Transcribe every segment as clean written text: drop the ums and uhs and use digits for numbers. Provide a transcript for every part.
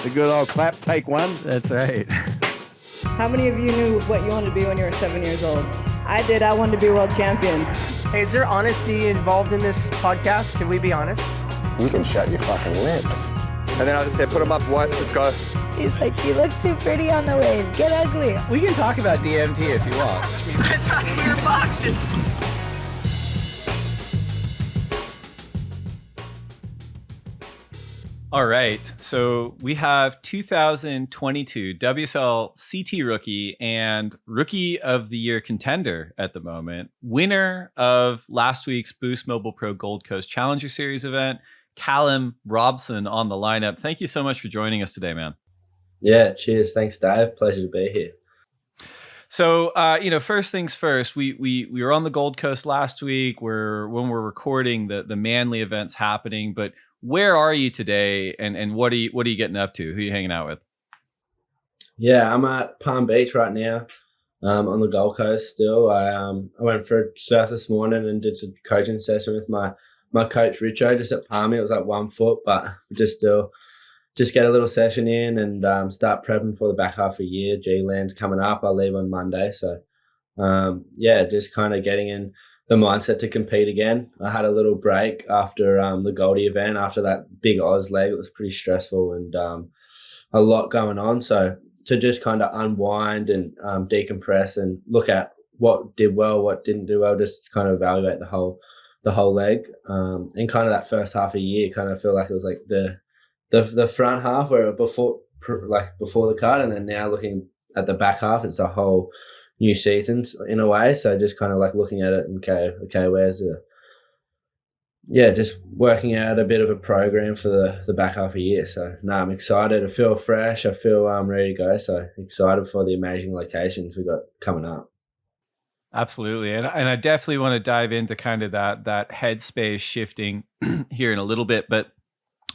The good old clap, take one. That's right. How many of you knew what you wanted to be when you were 7 years old? I did. I wanted to be world champion. Hey, is there honesty involved in this podcast? Can we be honest? You can shut your fucking lips. And then I just said, put them up, what? Let's go. He's like, you look too pretty on the wave. Get ugly. We can talk about DMT if you want. I thought we were boxing. All right, so we have 2022 WSL CT rookie and rookie of the year contender at the moment, winner of last week's Boost Mobile Pro Gold Coast Challenger Series event, Callum Robson on the lineup. Thank you so much for joining us today, man. Yeah, cheers. Thanks, Dave. Pleasure to be here. So, first things first, we were on the Gold Coast last week. When we're recording, the Manly event's happening, but where are you today, and what are you getting up to? Who are you hanging out with? Yeah, I'm at Palm Beach right now, on the Gold Coast still. I went for a surf this morning and did a coaching session with my coach Richo just at Palmy. It was like 1 foot, but just get a little session in and start prepping for the back half of the year. G-Land's coming up. I leave on Monday, so just kind of getting in the mindset to compete again. I had a little break after the Goldie event, after that big Oz leg. It was pretty stressful and a lot going on. So to just kind of unwind and decompress and look at what did well, what didn't do well, just kind of evaluate the whole leg. And kind of that first half of the year, kind of feel like it was like the front half where before the cut, and then now looking at the back half, it's a whole new seasons in a way. So just kind of like looking at it and okay, where's just working out a bit of a program for the back half of the year. So I'm excited. I feel fresh. I feel ready to go. So excited for the amazing locations we got coming up. Absolutely. And I definitely want to dive into kind of that headspace shifting here in a little bit, but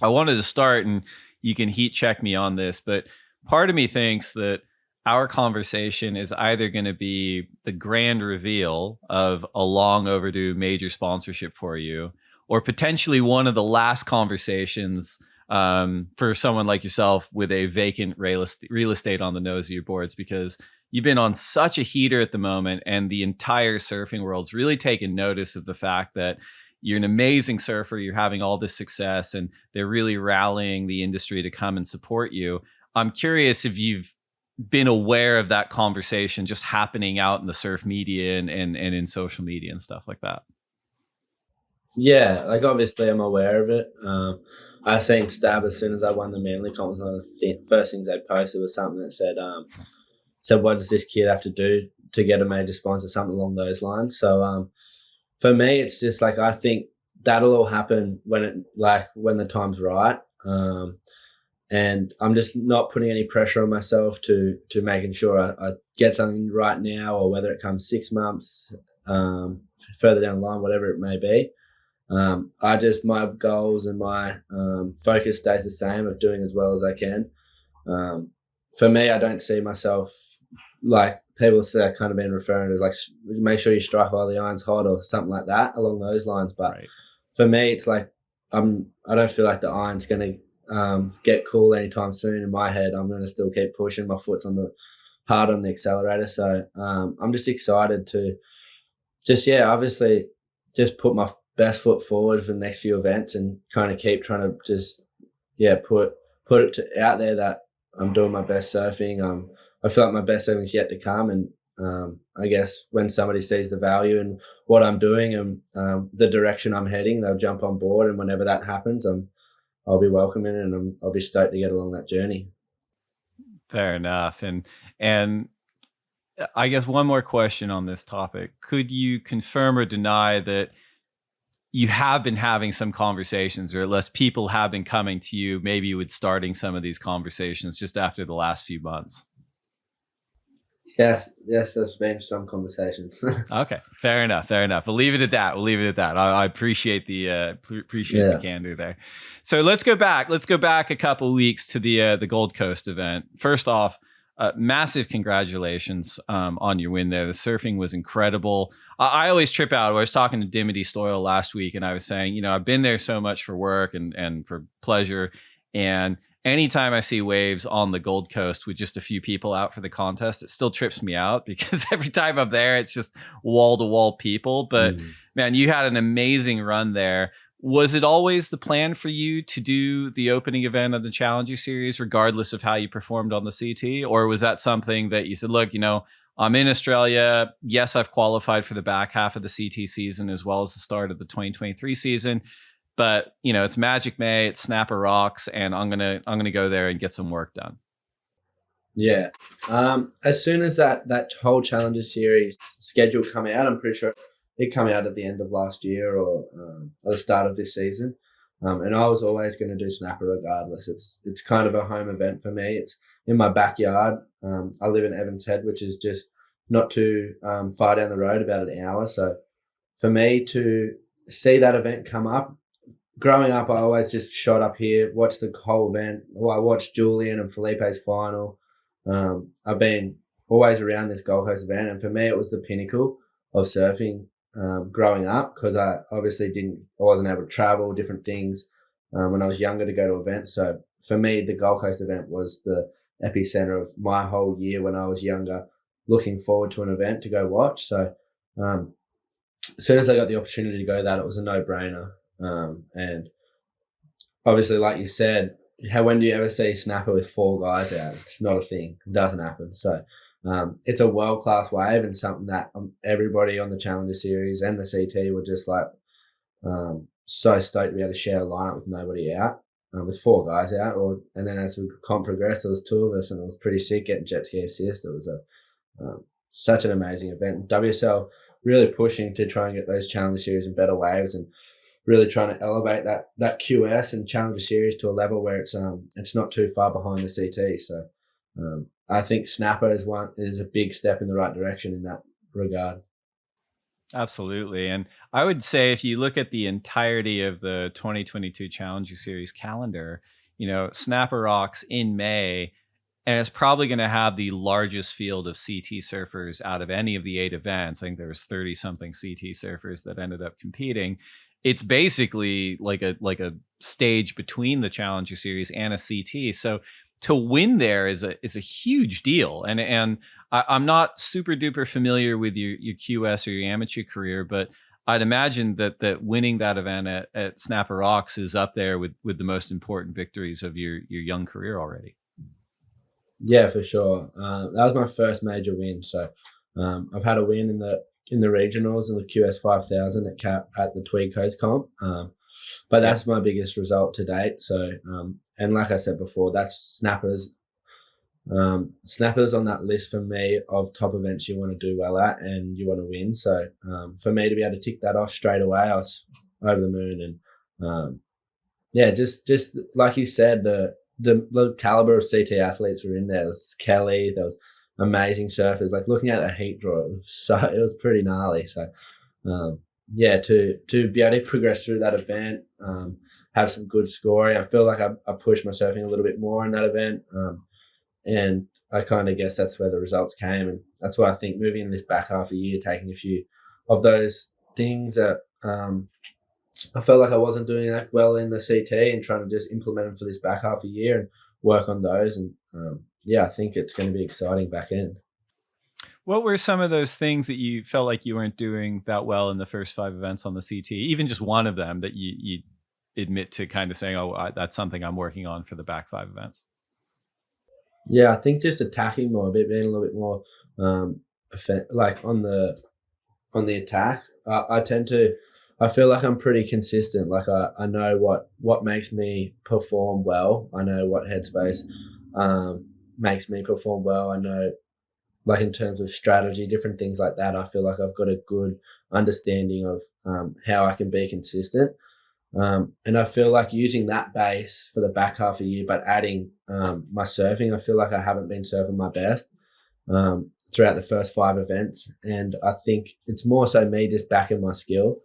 I wanted to start, and you can heat check me on this, but part of me thinks that our conversation is either going to be the grand reveal of a long overdue major sponsorship for you, or potentially one of the last conversations for someone like yourself with a vacant real estate on the nose of your boards, because you've been on such a heater at the moment, and the entire surfing world's really taken notice of the fact that you're an amazing surfer. You're having all this success, and they're really rallying the industry to come and support you. I'm curious if you've been aware of that conversation just happening out in the surf media and in social media and stuff like that. Yeah, like obviously I'm aware of it. I seen Stab as soon as I won the Manly comp. First things they posted was something that said, what does this kid have to do to get a major sponsor, something along those lines. So for me, it's just like, I think that'll all happen when the time's right. And I'm just not putting any pressure on myself to making sure I get something right now, or whether it comes 6 months further down the line, whatever it may be. My goals and my focus stays the same of doing as well as I can. For me, I don't see myself, like people say, I've kind of been referring to, like, make sure you strike while the iron's hot or something like that along those lines. But right. For me, it's like I don't feel like the iron's going to get cool anytime soon. In my head, I'm going to still keep pushing. My foot's hard on the accelerator. So I'm just excited to obviously just put my best foot forward for the next few events, and kind of keep trying to just put it out there that I'm doing my best surfing. I feel like my best surfing's yet to come, and I guess when somebody sees the value in what I'm doing and the direction I'm heading, they'll jump on board. And whenever that happens, I'll be welcoming, and I'll be stoked to get along that journey. Fair enough. And I guess one more question on this topic. Could you confirm or deny that you have been having some conversations, or at least people have been coming to you, maybe with starting some of these conversations just after the last few months? Yes, there's been some conversations. Okay, fair enough. We'll leave it at that. I appreciate the the candor there. So let's go back a couple of weeks to the Gold Coast event. First off, massive congratulations on your win there. The surfing was incredible. I always trip out. I was talking to Dimity Stoyle last week, and I was saying, I've been there so much for work and for pleasure, and anytime I see waves on the Gold Coast with just a few people out for the contest, it still trips me out because every time I'm there, it's just wall to wall people. But man, you had an amazing run there. Was it always the plan for you to do the opening event of the Challenger Series, regardless of how you performed on the CT? Or was that something that you said, look, I'm in Australia. Yes, I've qualified for the back half of the CT season as well as the start of the 2023 season. But, it's Magic May, it's Snapper Rocks, and I'm gonna go there and get some work done. Yeah. As soon as that whole Challenger Series schedule come out, I'm pretty sure it come out at the end of last year or the start of this season. And I was always going to do Snapper regardless. It's kind of a home event for me. It's in my backyard. I live in Evans Head, which is just not too far down the road, about an hour. So for me to see that event come up, growing up, I always just shot up here, watched the whole event. Well, I watched Julian and Felipe's final. I've been always around this Gold Coast event, and for me, it was the pinnacle of surfing growing up, because I obviously wasn't able to travel, different things when I was younger to go to events. So for me, the Gold Coast event was the epicenter of my whole year when I was younger, looking forward to an event to go watch. So as soon as I got the opportunity to go that, it was a no-brainer. And obviously, like you said, when do you ever see Snapper with 4 guys out? It's not a thing. It doesn't happen. So it's a world-class wave, and something that everybody on the Challenger Series and the CT were just like so stoked to be able to share a lineup with nobody out, with 4 guys out. And then as the comp progressed, there was 2 of us, and it was pretty sick getting jet ski assist. It was such an amazing event. WSL really pushing to try and get those Challenger Series in better waves, and really trying to elevate that QS and Challenger Series to a level where it's not too far behind the CT. So I think Snapper is a big step in the right direction in that regard. Absolutely. And I would say if you look at the entirety of the 2022 Challenger Series calendar, Snapper Rocks in May, and it's probably going to have the largest field of CT surfers out of any of the 8 events. I think there was 30 something CT surfers that ended up competing. It's basically like a stage between the Challenger Series and a CT. So to win there is a huge deal. And I'm not super duper familiar with your QS or your amateur career, but I'd imagine that winning that event at Snapper Rocks is up there with the most important victories of your young career already. Yeah, for sure. That was my first major win. So I've had a win in the regionals and the QS 5000 at the Tweed Coast comp. But that's my biggest result to date. So, and like I said before, that's Snappers. Snappers on that list for me of top events you want to do well at and you want to win. So, for me to be able to tick that off straight away, I was over the moon. And just like you said, the caliber of CT athletes were in there. There was Kelly, there was amazing surfers. Like looking at a heat draw, it was pretty gnarly. So, to be able to progress through that event, have some good scoring. I feel like I pushed my surfing a little bit more in that event, and I kind of guess that's where the results came, and that's why I think moving in this back half of the year, taking a few of those things that I felt like I wasn't doing that well in the CT, and trying to just implement them for this back half of the year and work on those. And I think it's going to be exciting back end. What were some of those things that you felt like you weren't doing that well in the first 5 events on the CT? Even just one of them that you admit to kind of saying, that's something I'm working on for the back 5 events. Yeah, I think just attacking more, being a little bit more like on the attack. I feel like I'm pretty consistent. Like I know what makes me perform well. I know what headspace makes me perform well. I know, like in terms of strategy, different things like that, I feel like I've got a good understanding of how I can be consistent. And I feel like using that base for the back half of the year, but adding my surfing, I feel like I haven't been surfing my best throughout the first 5 events. And I think it's more so me just backing my skill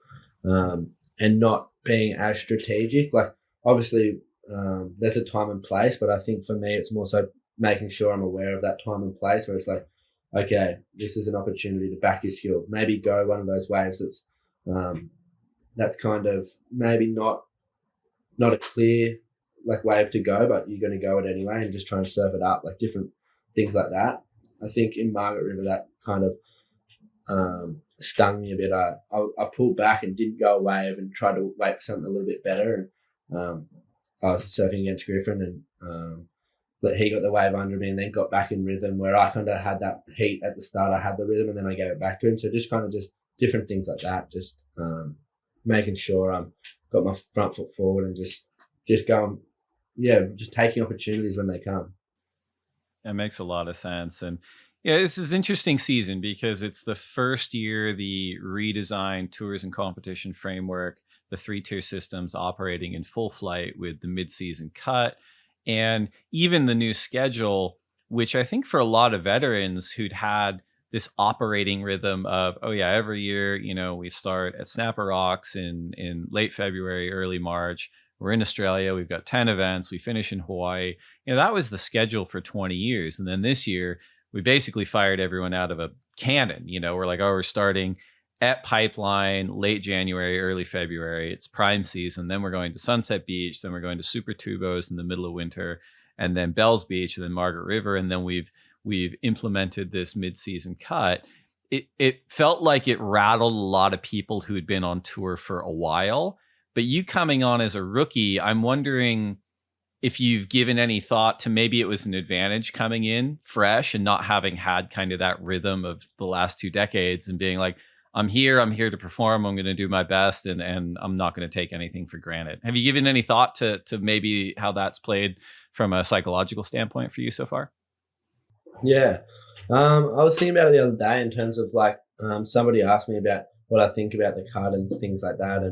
and not being as strategic. Like obviously there's a time and place, but I think for me it's more so making sure I'm aware of that time and place where it's like, okay, this is an opportunity to back your skill. Maybe go one of those waves that's kind of maybe not a clear like wave to go, but you're going to go it anyway and just try and surf it up, like different things like that. I think in Margaret River that kind of stung me a bit. I pulled back and didn't go a wave and tried to wait for something a little bit better. And I was surfing against Griffin, and but he got the wave under me and then got back in rhythm, where I kind of had that heat at the start. I had the rhythm and then I gave it back to him. So just kind of just different things like that, just making sure I'm got my front foot forward and just going, just taking opportunities when they come. That makes a lot of sense. And yeah, this is an interesting season because it's the first year the redesigned tours and competition framework, the 3-tier systems operating in full flight with the mid-season cut, and even the new schedule, which I think for a lot of veterans who'd had this operating rhythm of, every year, we start at Snapper Rocks in late February, early March. We're in Australia. We've got 10 events. We finish in Hawaii. That was the schedule for 20 years. And then this year, we basically fired everyone out of a cannon. We're like, we're starting at Pipeline late January, early February. It's prime season. Then we're going to Sunset Beach. Then we're going to Super Tubos in the middle of winter, and then Bells Beach, and then Margaret River. And then we've implemented this mid-season cut. It felt like it rattled a lot of people who had been on tour for a while. But you coming on as a rookie, I'm wondering if you've given any thought to maybe it was an advantage coming in fresh and not having had kind of that rhythm of the last 2 decades and being like, I'm here to perform. I'm going to do my best, and I'm not going to take anything for granted. Have you given any thought to maybe how that's played from a psychological standpoint for you so far? Yeah. I was thinking about it the other day in terms of like somebody asked me about what I think about the cut and things like that,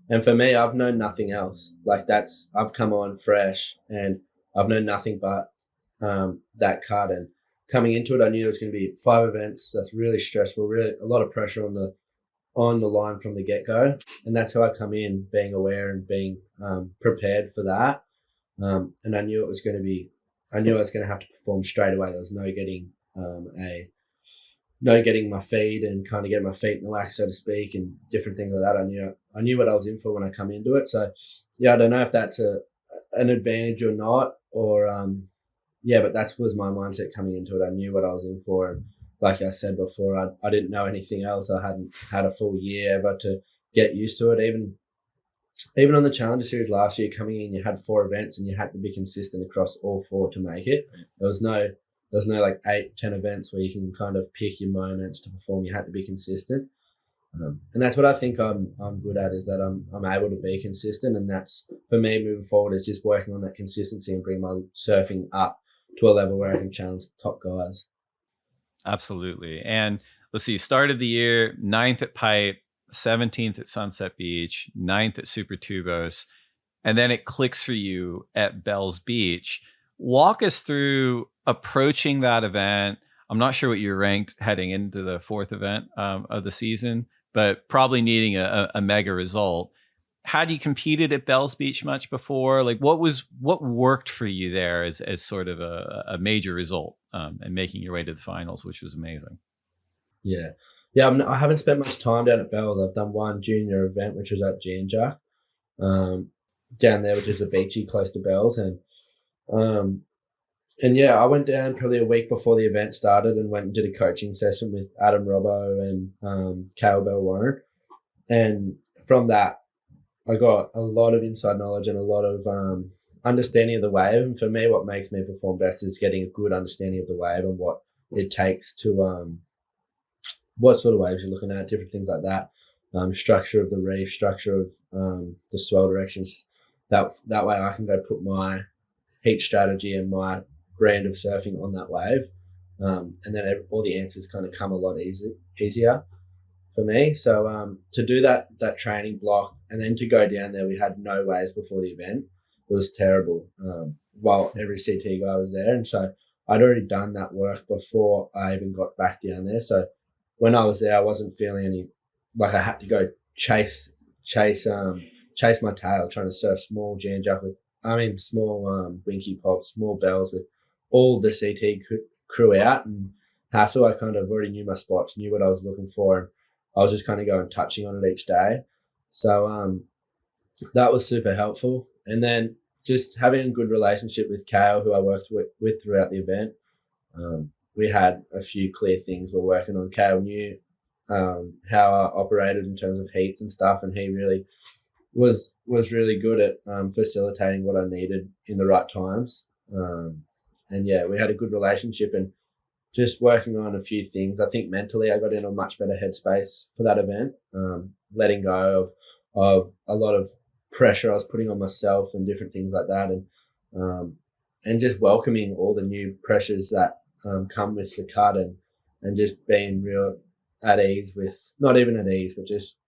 and for me, I've known nothing else. Like I've come on fresh and I've known nothing but that cut. And coming into it, I knew it was going to be 5 events. That's really stressful, really a lot of pressure on the line from the get-go. And that's how I come in, being aware and being prepared for that. And I knew I was going to have to perform straight away. There was no getting my feet and kind of getting my feet in the wax, so to speak, and different things like that. I knew what I was in for when I come into it. So I don't know if that's an advantage or not, or but that was my mindset coming into it. I knew what I was in for, and like I said before, I didn't know anything else. I hadn't had a full year ever to get used to it. Even on the Challenger Series last year, coming in, you had 4 events and you had to be consistent across all 4 to make it. There was no like 8-10 events where you can kind of pick your moments to perform. You had to be consistent, and that's what I think I'm good at, is that I'm able to be consistent, and that's for me moving forward is just working on that consistency and bring my surfing up to a level where I can challenge the top guys. Absolutely. And let's see, started the year 9th at Pipe, 17th at Sunset Beach, 9th at Super Tubos, and then it clicks for you at Bells Beach. Walk us through approaching that event. I'm not sure what you ranked heading into the 4th event of the season, but probably needing a mega result. Had you competed at Bells Beach much before? Like what worked for you there as sort of a major result and making your way to the finals, which was amazing? Yeah. I haven't spent much time down at Bells. I've done one junior event, which was at Janjak, down there, which is a beachy close to Bells, and I went down probably a week before the event started and went and did a coaching session with Adam Robbo and Cowbell Warren, and from that I got a lot of inside knowledge and a lot of understanding of the wave. And for me, what makes me perform best is getting a good understanding of the wave and what it takes to what sort of waves you're looking at, different things like that, structure of the reef, structure of the swell directions. That way I can go put my heat strategy and my brand of surfing on that wave, and then all the answers kind of come a lot easier for me. So to do that training block and then to go down there, we had no waves before the event. It was terrible while every CT guy was there, and so I'd already done that work before I even got back down there. So when I was there, I wasn't feeling any like I had to go chase my tail, trying to surf small Janjak small winky pops, small bells with all the CT crew out, and Hassel. I kind of already knew my spots, knew what I was looking for, and I was just kind of going touching on it each day. So that was super helpful. And then just having a good relationship with Kale, who I worked with throughout the event. We had a few clear things we're working on. Kale knew how I operated in terms of heats and stuff, and he really was really good at facilitating what I needed in the right times. And yeah, we had a good relationship and just working on a few things. I think mentally I got in a much better headspace for that event, letting go of a lot of pressure I was putting on myself and different things like that, and just welcoming all the new pressures that come with the cut, and just being real at ease with, not even at ease, but just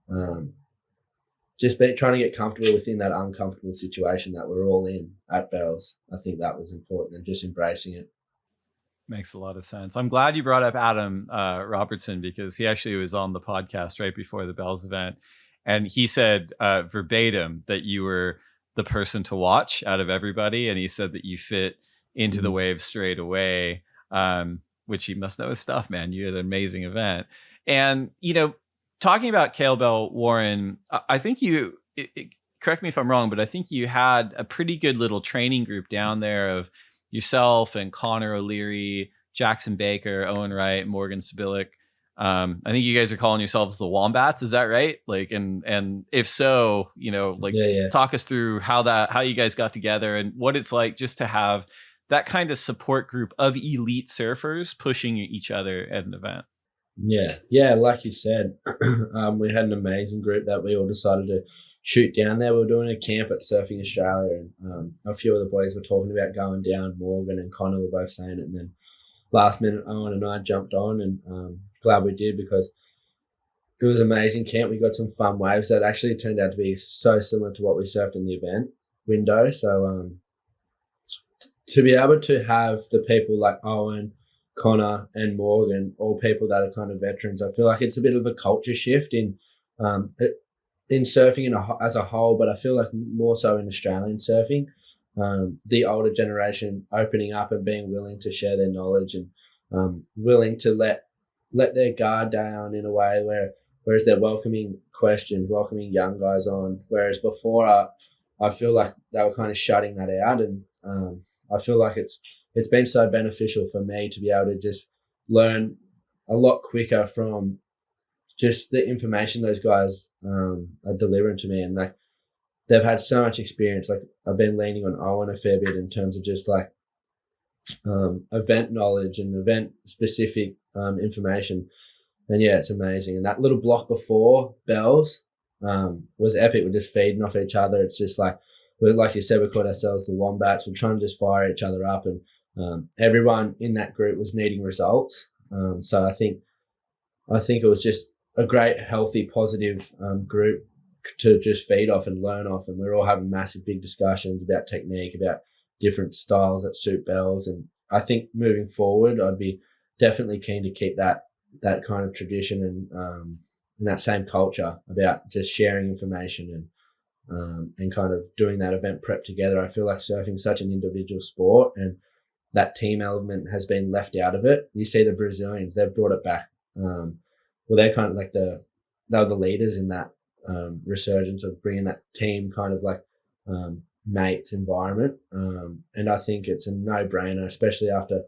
trying to get comfortable within that uncomfortable situation that we're all in at Bells. I think that was important, and just embracing it. Makes a lot of sense. I'm glad you brought up Adam Robertson, because he actually was on the podcast right before the Bells event. And he said verbatim that you were the person to watch out of everybody. And he said that you fit into the wave straight away, which he must know his stuff, man. You had an amazing event. And, talking about Cale Bell Warren, I think correct me if I'm wrong, but I think you had a pretty good little training group down there of yourself and Connor O'Leary, Jackson Baker, Owen Wright, Morgan Sibilic. I think you guys are calling yourselves the Wombats. Is that right? Like, and if so, talk us through how you guys got together and what it's like just to have that kind of support group of elite surfers pushing each other at an event. Yeah. Like you said, we had an amazing group that we all decided to shoot down there. We were doing a camp at Surfing Australia, and a few of the boys were talking about going down. Morgan and Connor were both saying it, and then last minute Owen and I jumped on, and glad we did, because it was an amazing camp. We got some fun waves that actually turned out to be so similar to what we surfed in the event window. So to be able to have the people like Owen, Connor and Morgan, all people that are kind of veterans, I feel like it's a bit of a culture shift in surfing as a whole, but I feel like more so in Australian surfing. The older generation opening up and being willing to share their knowledge, and willing to let their guard down in a way whereas they're welcoming questions, welcoming young guys on, whereas before I feel like they were kind of shutting that out, and I feel like it's been so beneficial for me to be able to just learn a lot quicker from just the information those guys are delivering to me. And like, they've had so much experience. Like, I've been leaning on Owen a fair bit in terms of just like event knowledge and event specific information. And yeah, it's amazing. And that little block before Bells was epic. We're just feeding off each other. It's just like you said, we called ourselves the Wombats. We're trying to just fire each other up, and everyone in that group was needing results. So I think it was just a great, healthy, positive group to just feed off and learn off. And we were all having massive, big discussions about technique, about different styles that suit Bells. And I think moving forward, I'd be definitely keen to keep that kind of tradition and that same culture about just sharing information and kind of doing that event prep together. I feel like surfing is such an individual sport, and that team element has been left out of it. You see the Brazilians, they've brought it back. They're kind of like they were the leaders in that resurgence of bringing that team kind of like mates environment. And I think it's a no-brainer, especially after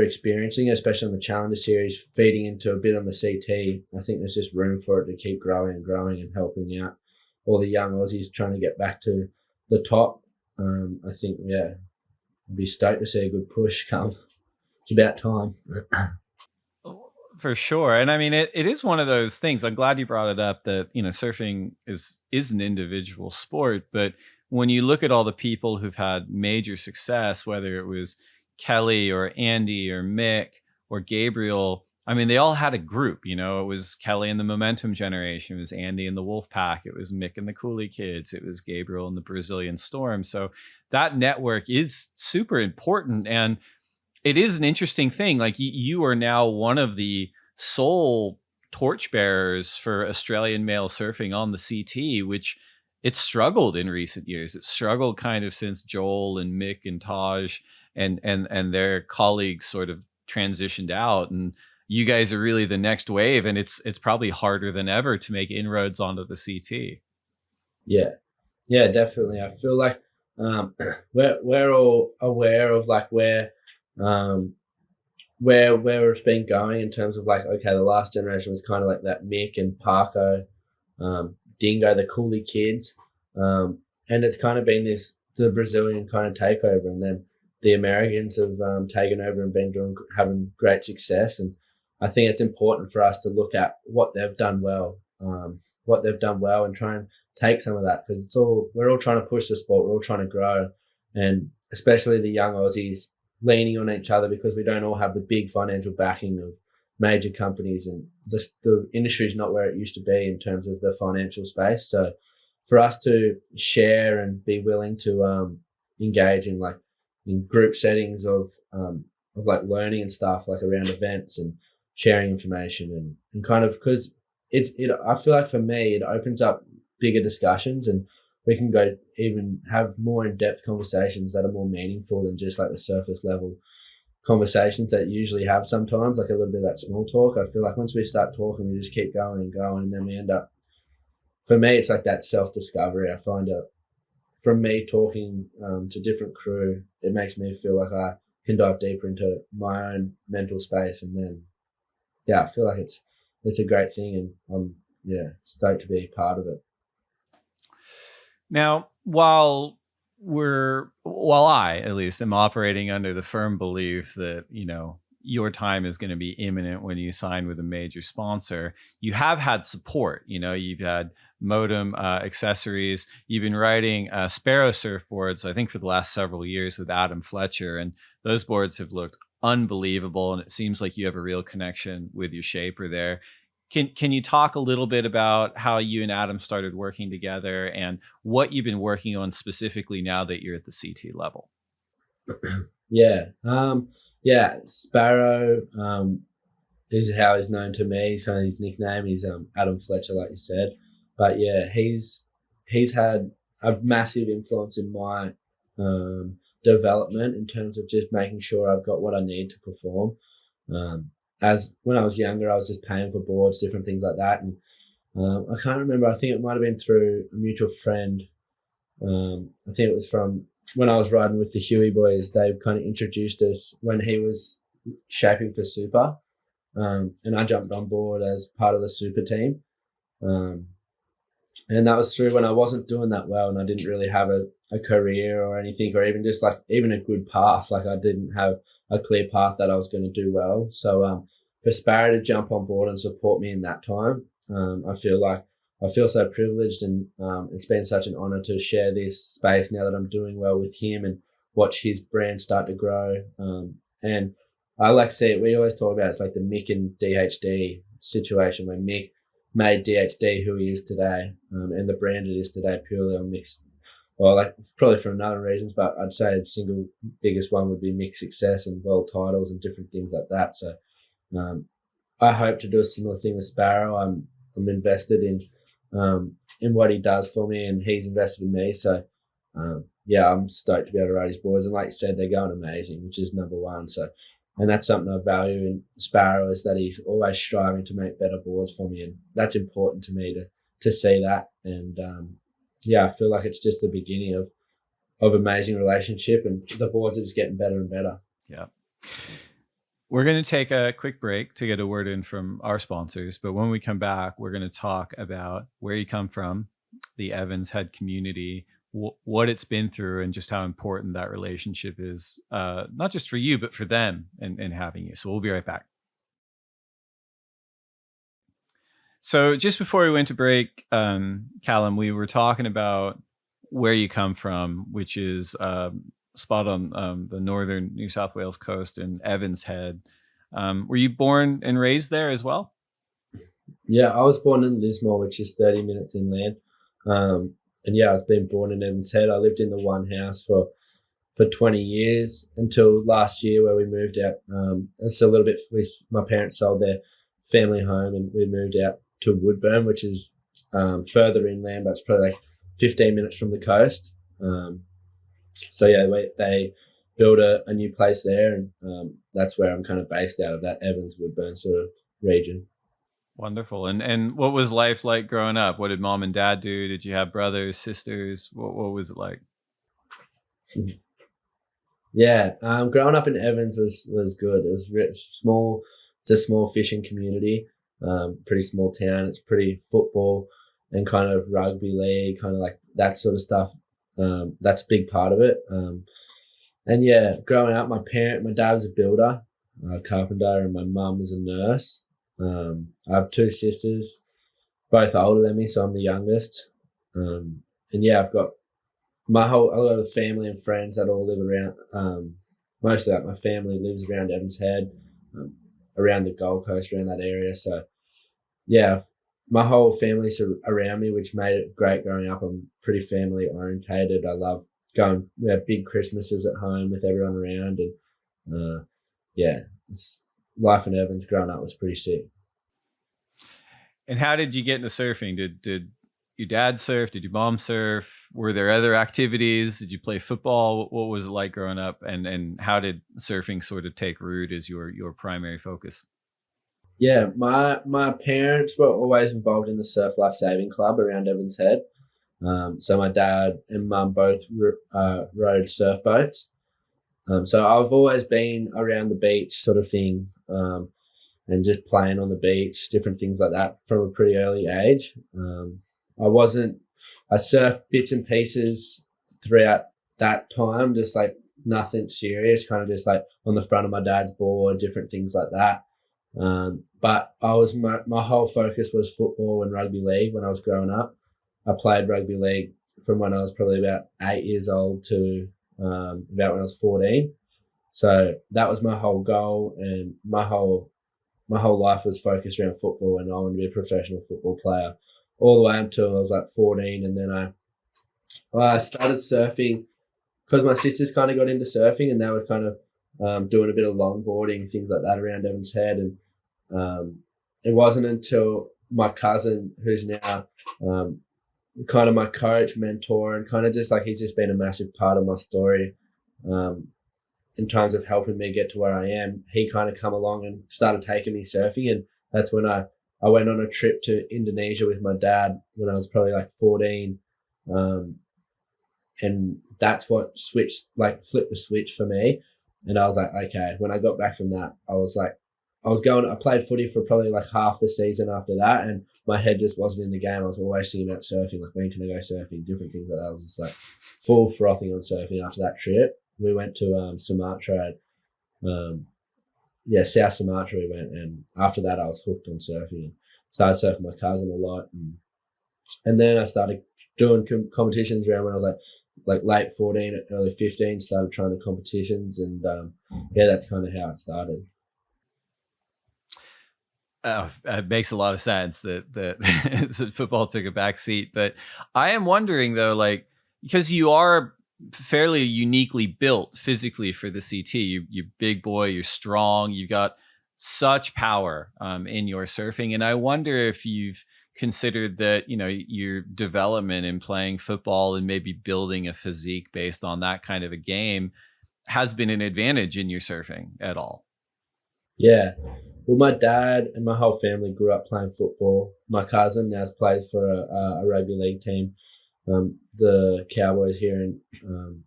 experiencing it, especially on the Challenger Series, feeding into a bit on the CT. I think there's just room for it to keep growing and helping out all the young Aussies trying to get back to the top. I think, yeah, I'd be stoked to see a good push come. It's about time. For sure. And I mean, it is one of those things. I'm glad you brought it up that, surfing is an individual sport. But when you look at all the people who've had major success, whether it was Kelly or Andy or Mick or Gabriel, I mean, they all had a group. It was Kelly and the Momentum Generation, it was Andy and the Wolf Pack, it was Mick and the Cooley Kids, it was Gabriel and the Brazilian Storm. So that network is super important, and it is an interesting thing. Like, you are now one of the sole torchbearers for Australian male surfing on the CT, which it's struggled in recent years. It's struggled kind of since Joel and Mick and Taj and their colleagues sort of transitioned out, and you guys are really the next wave, and it's probably harder than ever to make inroads onto the CT. Yeah, Yeah, definitely. I feel like we're all aware of like where it's been going in terms of like, okay, the last generation was kind of like that Mick and Parko, Dingo, the Cooley kids, and it's kind of been the Brazilian kind of takeover, and then the Americans have taken over and having great success. And I think it's important for us to look at what they've done well, and try and take some of that, because we're all trying to push the sport, we're all trying to grow, and especially the young Aussies leaning on each other, because we don't all have the big financial backing of major companies, and the industry is not where it used to be in terms of the financial space. So for us to share and be willing to engage in group settings of like learning and stuff, like around events and sharing information and kind of, because I feel like for me it opens up bigger discussions, and we can go even have more in-depth conversations that are more meaningful than just like the surface level conversations that you usually have sometimes, like a little bit of that small talk. I feel like once we start talking, we just keep going and going, and then we end up, for me, it's like that self-discovery. I find it, from me talking to different crew, it makes me feel like I can dive deeper into my own mental space, and then, I feel like it's a great thing, and I'm stoked to be part of it. Now, while I at least am operating under the firm belief that, your time is going to be imminent when you sign with a major sponsor, you have had support. You've had Modem accessories. You've been riding Sparrow surfboards, I think, for the last several years with Adam Fletcher, and those boards have looked unbelievable. And it seems like you have a real connection with your shaper there. Can you talk a little bit about how you and Adam started working together, and what you've been working on specifically now that you're at the CT level? Sparrow is how he's known to me. He's kind of his nickname. He's Adam Fletcher, like you said. But he's had a massive influence in my development in terms of just making sure I've got what I need to perform. As when I was younger, I was just paying for boards, different things like that. And I can't remember. I think it might have been through a mutual friend. I think it was from when I was riding with the Huey boys. They kind of introduced us when he was shaping for Super. And I jumped on board as part of the Super team. And that was through when I wasn't doing that well, and I didn't really have a career or anything, or even just even a good path. Like I didn't have a clear path that I was going to do well. So for Sparrow to jump on board and support me in that time, I feel so privileged, and it's been such an honor to share this space now that I'm doing well with him and watch his brand start to grow. And I like to see it. We always talk about it's like the Mick and DHD situation, where Mick made DHD who he is today, and the brand it is today purely on Mick's, probably for another reasons, but I'd say the single biggest one would be Mick's success and world titles and different things like that. So I hope to do a similar thing with Sparrow. I'm invested in what he does for me, and he's invested in me. So I'm stoked to be able to ride his boards, and like you said, they're going amazing, which is number one. So, and that's something I value in Sparrow, is that he's always striving to make better boards for me, and that's important to me to see that. And I feel like it's just the beginning of amazing relationship, and the boards are just getting better and better. Yeah. We're going to take a quick break to get a word in from our sponsors, but when we come back, we're going to talk about where you come from, the Evans Head community, what it's been through, and just how important that relationship is, not just for you, but for them and having you. So we'll be right back. So just before we went to break, Callum, we were talking about where you come from, which is spot on the northern New South Wales coast in Evans Head. Were you born and raised there as well? Yeah, I was born in Lismore, which is 30 minutes inland. And I was being born in Evans Head. I lived in the one house for 20 years until last year, where we moved out. It's a little bit, my parents sold their family home, and we moved out to Woodburn, which is further inland, but it's probably like 15 minutes from the coast. They built a new place there, and that's where I'm kind of based out of, that Evans Woodburn sort of region. Wonderful. And what was life like growing up? What did mom and dad do? Did you have brothers, sisters? What was it like? Yeah, growing up in Evans was good. It was small. It's a small fishing community, pretty small town. It's pretty football and kind of rugby league, kind of like that sort of stuff. That's a big part of it. And yeah, growing up, my dad was a builder, carpenter, and my mum was a nurse. I have two sisters, both older than me, so I'm the youngest. And yeah, I've got a lot of family and friends that all live around. Mostly like my family lives around Evans Head, around the Gold Coast, around that area. So yeah, my whole family's around me, which made it great growing up. I'm pretty family orientated. I love going. We have big Christmases at home with everyone around, and yeah, life in Evans growing up was pretty sick. And how did you get into surfing? Did your dad surf? Did your mom surf? Were there other activities? Did you play football? What was it like growing up? And how did surfing sort of take root as your primary focus? Yeah, my parents were always involved in the Surf Life Saving Club around Evans Head. So my dad and mum both rode surf boats. So I've always been around the beach sort of thing, and just playing on the beach, different things like that from a pretty early age. I surfed bits and pieces throughout that time, just like nothing serious, kind of just like on the front of my dad's board, different things like that. But my whole focus was football and rugby league when I was growing up. I played rugby league from when I was probably about 8 years old to about when I was 14. So that was my whole goal, and my whole life was focused around football, and I wanted to be a professional football player all the way until I was like 14. And then I started surfing because my sisters kind of got into surfing, and they were kind of doing a bit of longboarding, things like that around Evans Head. And it wasn't until my cousin, who's now kind of my coach, mentor, and kind of just like he's just been a massive part of my story in terms of helping me get to where I am. He kind of come along and started taking me surfing, and that's when I went on a trip to Indonesia with my dad when I was probably like 14. And that's what flipped the switch for me. And I was like, okay, when I got back from that, I played footy for probably like half the season after that, and my head just wasn't in the game. I was always thinking about surfing, like when can I go surfing, different things like that. I was just like full frothing on surfing after that trip. We went to Sumatra, South Sumatra we went, and after that I was hooked on surfing and started surfing my cousin a lot. And then I started doing competitions around when I was like late 14, early 15, started trying to competitions, and that's kind of how it started. It makes a lot of sense that football took a back seat. But I am wondering though, like, because you are fairly uniquely built physically for the CT, you're big boy, you're strong, you've got such power in your surfing. And I wonder if you've considered that, your development in playing football and maybe building a physique based on that kind of a game has been an advantage in your surfing at all. Yeah. Well, my dad and my whole family grew up playing football. My cousin now plays for a rugby league team, the Cowboys here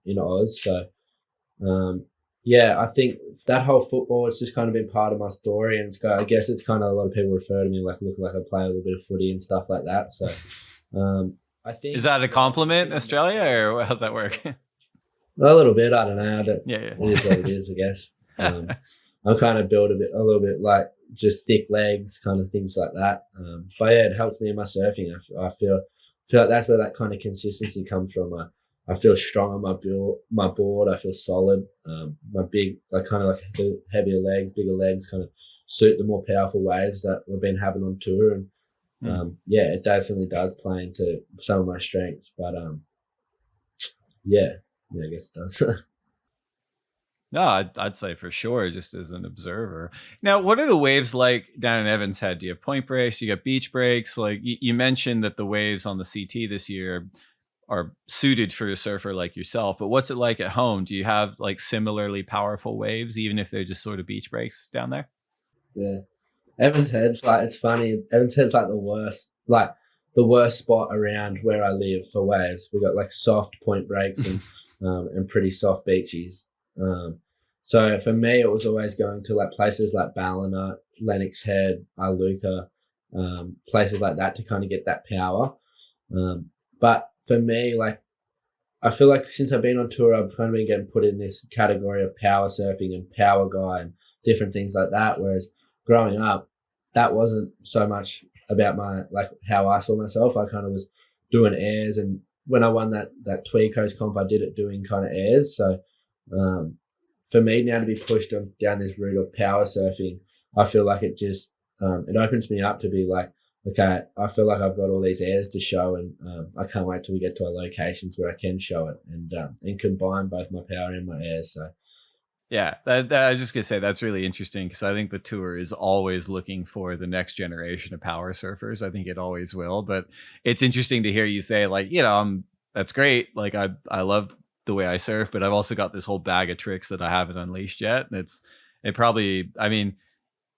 in Oz. So, I think that whole football, it's just kind of been part of my story. And I guess it's kind of a lot of people refer to me like look like I play a little bit of footy and stuff like that. So, I think. Is that a compliment in Australia, or how's that work? A little bit. I don't know. Yeah. It is what it is, I guess. I'm kind of built a little bit like just thick legs, kind of things like that. But yeah, it helps me in my surfing. I feel like that's where that kind of consistency comes from. I feel strong on my board. I feel solid. My heavier legs, bigger legs kind of suit the more powerful waves that we've been having on tour. And it definitely does play into some of my strengths. But I guess it does. No, I'd say for sure, just as an observer. Now, what are the waves like down in Evans Head? Do you have point breaks? You got beach breaks? Like you mentioned that the waves on the CT this year are suited for a surfer like yourself, but what's it like at home? Do you have like similarly powerful waves, even if they're just sort of beach breaks down there? Yeah. Evans Head's like, it's funny. Evans Head's like the worst spot around where I live for waves. We got like soft point breaks and pretty soft beaches. So for me, it was always going to like places like Ballina, Lennox Head, Iluka, places like that to kind of get that power. But for me, like, I feel like since I've been on tour, I've kind of been getting put in this category of power surfing and power guy and different things like that. Whereas growing up, that wasn't so much about my, like, how I saw myself. I kind of was doing airs, and when I won that Tweed Coast comp, I did it doing kind of airs. So for me now to be pushed down this route of power surfing, I feel like it just it opens me up to be like, okay, I feel like I've got all these airs to show, and I can't wait till we get to our locations where I can show it and combine both my power and my airs. So Yeah, that I was just gonna say that's really interesting because I think the tour is always looking for the next generation of power surfers. I think it always will, but it's interesting to hear you say, like, that's great. Like, I love the way I surf, but I've also got this whole bag of tricks that I haven't unleashed yet, and it probably, I mean,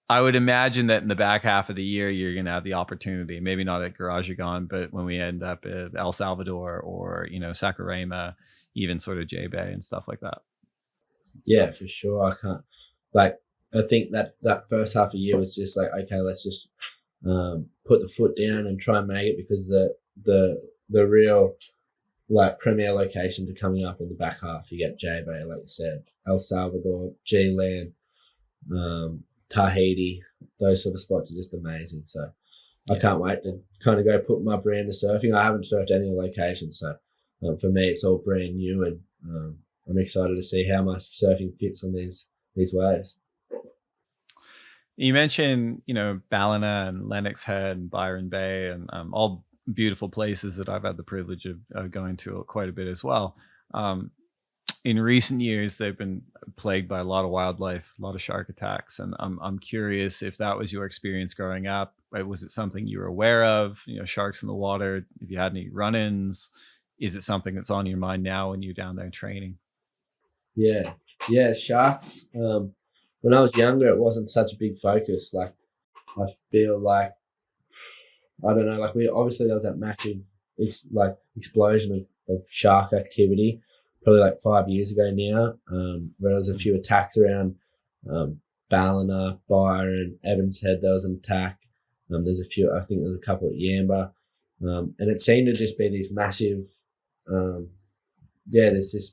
I would imagine that in the back half of the year, you're going to have the opportunity, maybe not at Garageagon, but when we end up at El Salvador or, Saquarema, even sort of J Bay and stuff like that. yeah, for sure. I think that first half of the year was just like, okay, let's just put the foot down and try and make it, because the real like premier locations are coming up in the back half. You get J Bay, like you said, El Salvador, G-Land, Tahiti. Those sort of spots are just amazing. So I can't wait to kind of go put my brand to surfing. I haven't surfed any locations, so for me it's all brand new, and I'm excited to see how my surfing fits on these waves. You mentioned, Ballina and Lennox Head and Byron Bay and all beautiful places that I've had the privilege of going to quite a bit as well. In recent years, they've been plagued by a lot of wildlife, a lot of shark attacks. And I'm curious if that was your experience growing up. Was it something you were aware of, sharks in the water? If you had any run-ins, is it something that's on your mind now when you're down there training? Yeah, sharks. When I was younger, it wasn't such a big focus. Like, I feel like, I don't know, like there was that massive explosion of shark activity probably like 5 years ago now, where there was a few attacks around Ballina, Byron, Evans Head. There was an attack. There's a few, I think there's a couple at Yamba, and it seemed to just be these massive, there's this,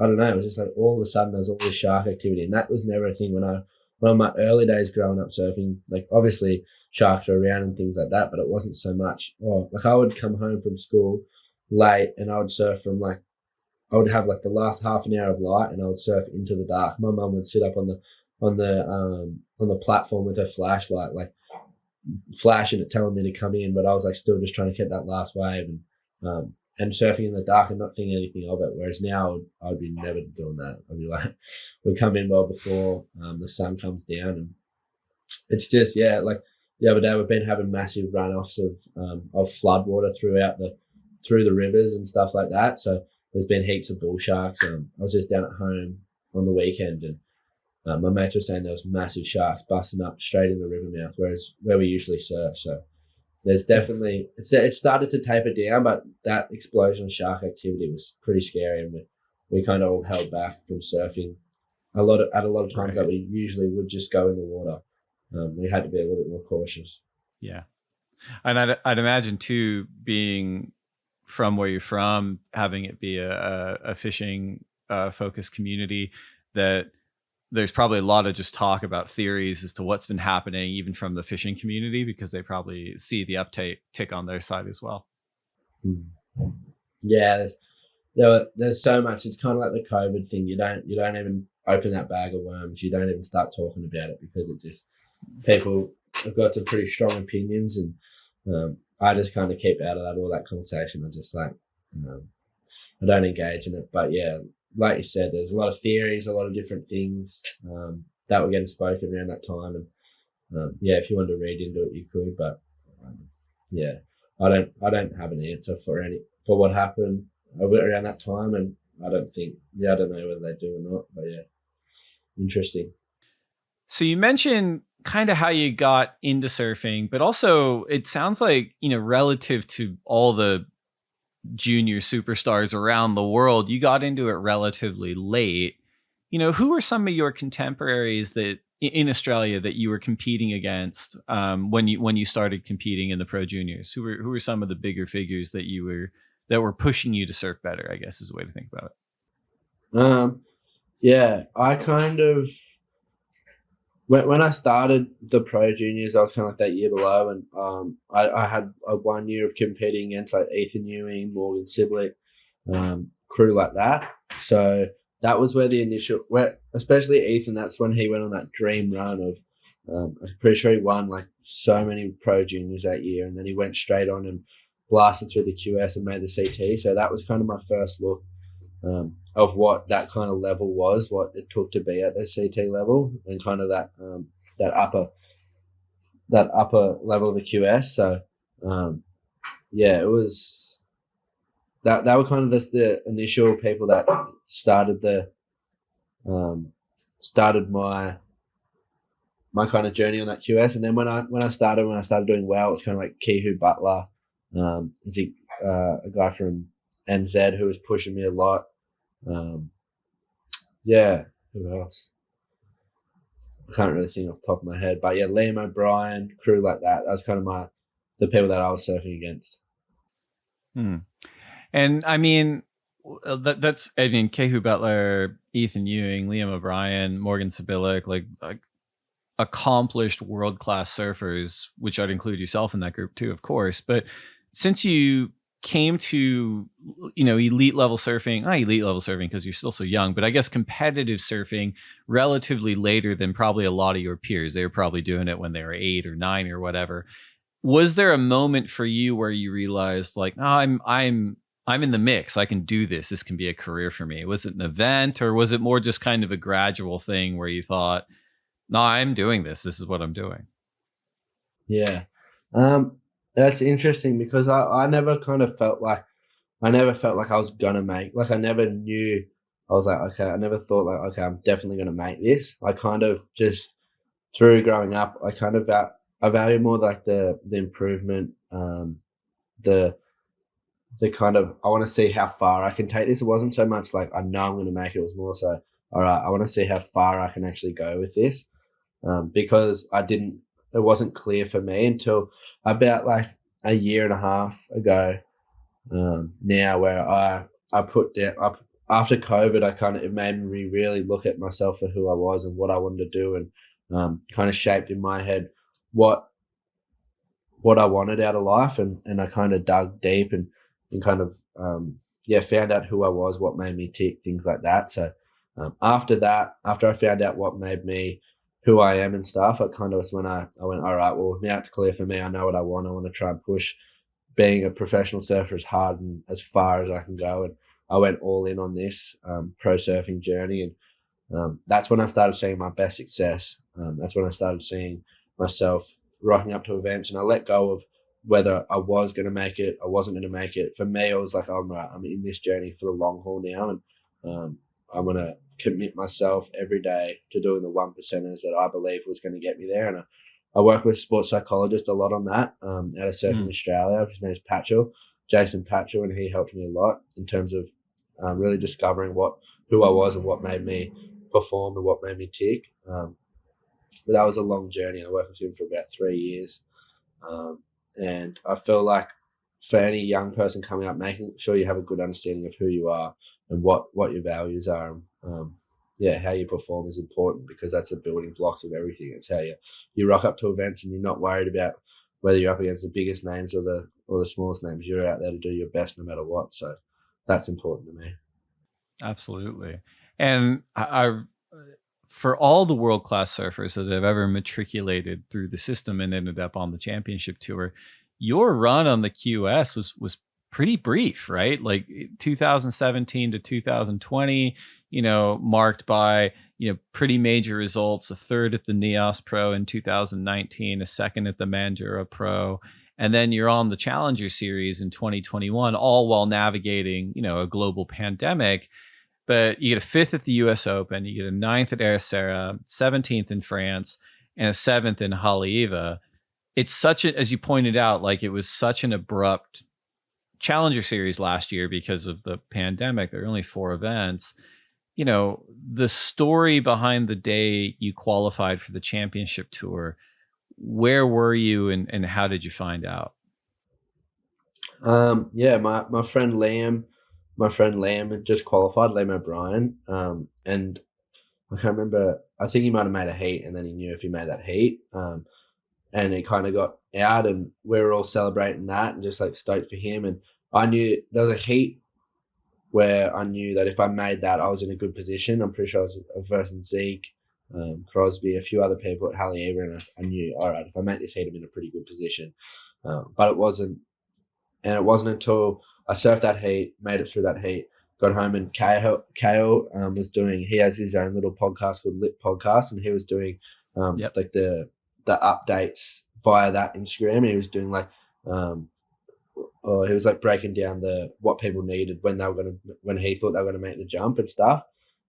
I don't know, it was just like all of a sudden there's all this shark activity, and that was never a thing when my early days growing up surfing. Like, obviously sharks were around and things like that, but it wasn't so much. Like, I would come home from school late and I would surf from like, I would have like the last half an hour of light and I would surf into the dark. My mum would sit up on the platform with her flashlight, like flashing it, telling me to come in, but I was like still just trying to get that last wave and surfing in the dark and not thinking anything of it. Whereas now I'd be never doing that. I'd be like, we'd come in well before the sun comes down, and it's just, like the other day we've been having massive runoffs of flood water through the rivers and stuff like that. So there's been heaps of bull sharks. I was just down at home on the weekend, and my mates were saying there was massive sharks busting up straight in the river mouth, where we usually surf. So there's definitely, it started to taper down, but that explosion of shark activity was pretty scary, and we kind of all held back from surfing at a lot of times that we usually would just go in the water. We had to be a little bit more cautious. Yeah, and I'd imagine too, being from where you're from, having it be a fishing focused community, that there's probably a lot of just talk about theories as to what's been happening even from the fishing community, because they probably see the uptick on their side as well. Yeah, there's so much. It's kind of like the COVID thing. You don't even open that bag of worms. You don't even start talking about it, because it just, people have got some pretty strong opinions, and I just kind of keep out of all that conversation. I just like, I don't engage in it. But yeah, like you said, there's a lot of theories, a lot of different things that were getting spoken around that time. And if you wanted to read into it, you could. But I don't have an answer for what happened around that time, and I don't know whether they do or not. But yeah, interesting. So you mentioned kind of how you got into surfing, but also it sounds like, relative to all the junior superstars around the world, you got into it relatively late. Who were some of your contemporaries that in Australia that you were competing against when you started competing in the Pro Juniors? Who were some of the bigger figures that were pushing you to surf better, I guess is a way to think about it. Yeah, I kind of when I started the Pro Juniors, I was kind of like that year below, and I had a 1 year of competing against like Ethan Ewing, Morgan Siblick, crew like that. So that was where the initial, especially Ethan, that's when he went on that dream run of, I'm pretty sure he won like so many Pro Juniors that year, and then he went straight on and blasted through the QS and made the CT. So that was kind of my first look of what that kind of level was, what it took to be at the CT level, and kind of that upper level of the QS. So yeah, it was that were kind of the initial people that started my kind of journey on that QS. And then when I started doing well, it's kind of like Kihu Butler, a guy from NZ who was pushing me a lot. Yeah, who else? I can't really think off the top of my head, but yeah, Liam O'Brien, crew like that. That was kind of the people that I was surfing against. And I mean, Kehu Butler, Ethan Ewing, Liam O'Brien, Morgan Sibilic, like accomplished world-class surfers, which I'd include yourself in that group too, of course. But since you came to, elite level surfing, not elite level surfing because you're still so young, but I guess competitive surfing relatively later than probably a lot of your peers. They were probably doing it when they were 8 or 9 or whatever. Was there a moment for you where you realized like, oh, I'm in the mix. I can do this. This can be a career for me. Was it an event, or was it more just kind of a gradual thing where you thought, no, I'm doing this. This is what I'm doing? Yeah. That's interesting because I never kind of felt like I was gonna make, like I never knew, I was like, okay, I never thought like, okay, I'm definitely gonna make this. I kind of just through growing up, I kind of I value more like the improvement, the kind of, I want to see how far I can take this. It wasn't so much like I know I'm going to make it. It was more so, all right, I want to see how far I can actually go with this, because it wasn't clear for me until about like a year and a half ago now, where I put down, after COVID, it made me really look at myself for who I was and what I wanted to do, and kind of shaped in my head what I wanted out of life, and I kind of dug deep and kind of found out who I was, what made me tick, things like that. So after I found out what made me who I am and stuff, it kind of was when I went, all right, well, now it's clear for me. I know what I want. I want to try and push being a professional surfer as hard and as far as I can go. And I went all in on this pro surfing journey, and that's when I started seeing my best success. That's when I started seeing myself rocking up to events, and I let go of whether I was going to make it, I wasn't going to make it. For me, I was like, I'm in this journey for the long haul now, and I'm going to commit myself every day to doing the 1%ers that I believe was going to get me there. And I work with a sports psychologist a lot on that out of Surfing Australia. His name's Jason Patchell, and he helped me a lot in terms of really discovering who I was and what made me perform and what made me tick. But that was a long journey. I worked with him for about 3 years. And I feel like for any young person coming up, making sure you have a good understanding of who you are and what your values are. How you perform is important, because that's the building blocks of everything. It's how you rock up to events and you're not worried about whether you're up against the biggest names or the smallest names. You're out there to do your best no matter what. So that's important to me. Absolutely. And I for all the world-class surfers that have ever matriculated through the system and ended up on the championship tour, your run on the QS was pretty brief, right? Like 2017 to 2020, marked by, pretty major results, a third at the NEOS Pro in 2019, a second at the Mandurah Pro. And then you're on the Challenger Series in 2021, all while navigating, a global pandemic. But you get a 5th at the US Open, you get a 9th at Ericeira, 17th in France, and a 7th in Haleiwa. It's such a, as you pointed out, like it was such an abrupt Challenger Series last year because of the pandemic. There were only 4 events. You know, the story behind the day you qualified for the championship tour, where were you and how did you find out? Yeah, my friend Liam had just qualified, Liam O'Brien, and I can't remember. I think he might have made a heat, and then he knew if he made that heat, and it kind of got out, and we were all celebrating that and just like stoked for him. And I knew there was a heat where I knew that if I made that, I was in a good position. I'm pretty sure I was versus Zeke, Crosby, a few other people at Haleiwa, and I knew, all right, if I make this heat, I'm in a pretty good position. But it wasn't. And it wasn't until I surfed that heat, made it through that heat, got home, and Kale was doing, he has his own little podcast called Lit Podcast, and he was doing like the updates via that Instagram, and he was doing like he was like breaking down what people needed when he thought they were gonna make the jump and stuff.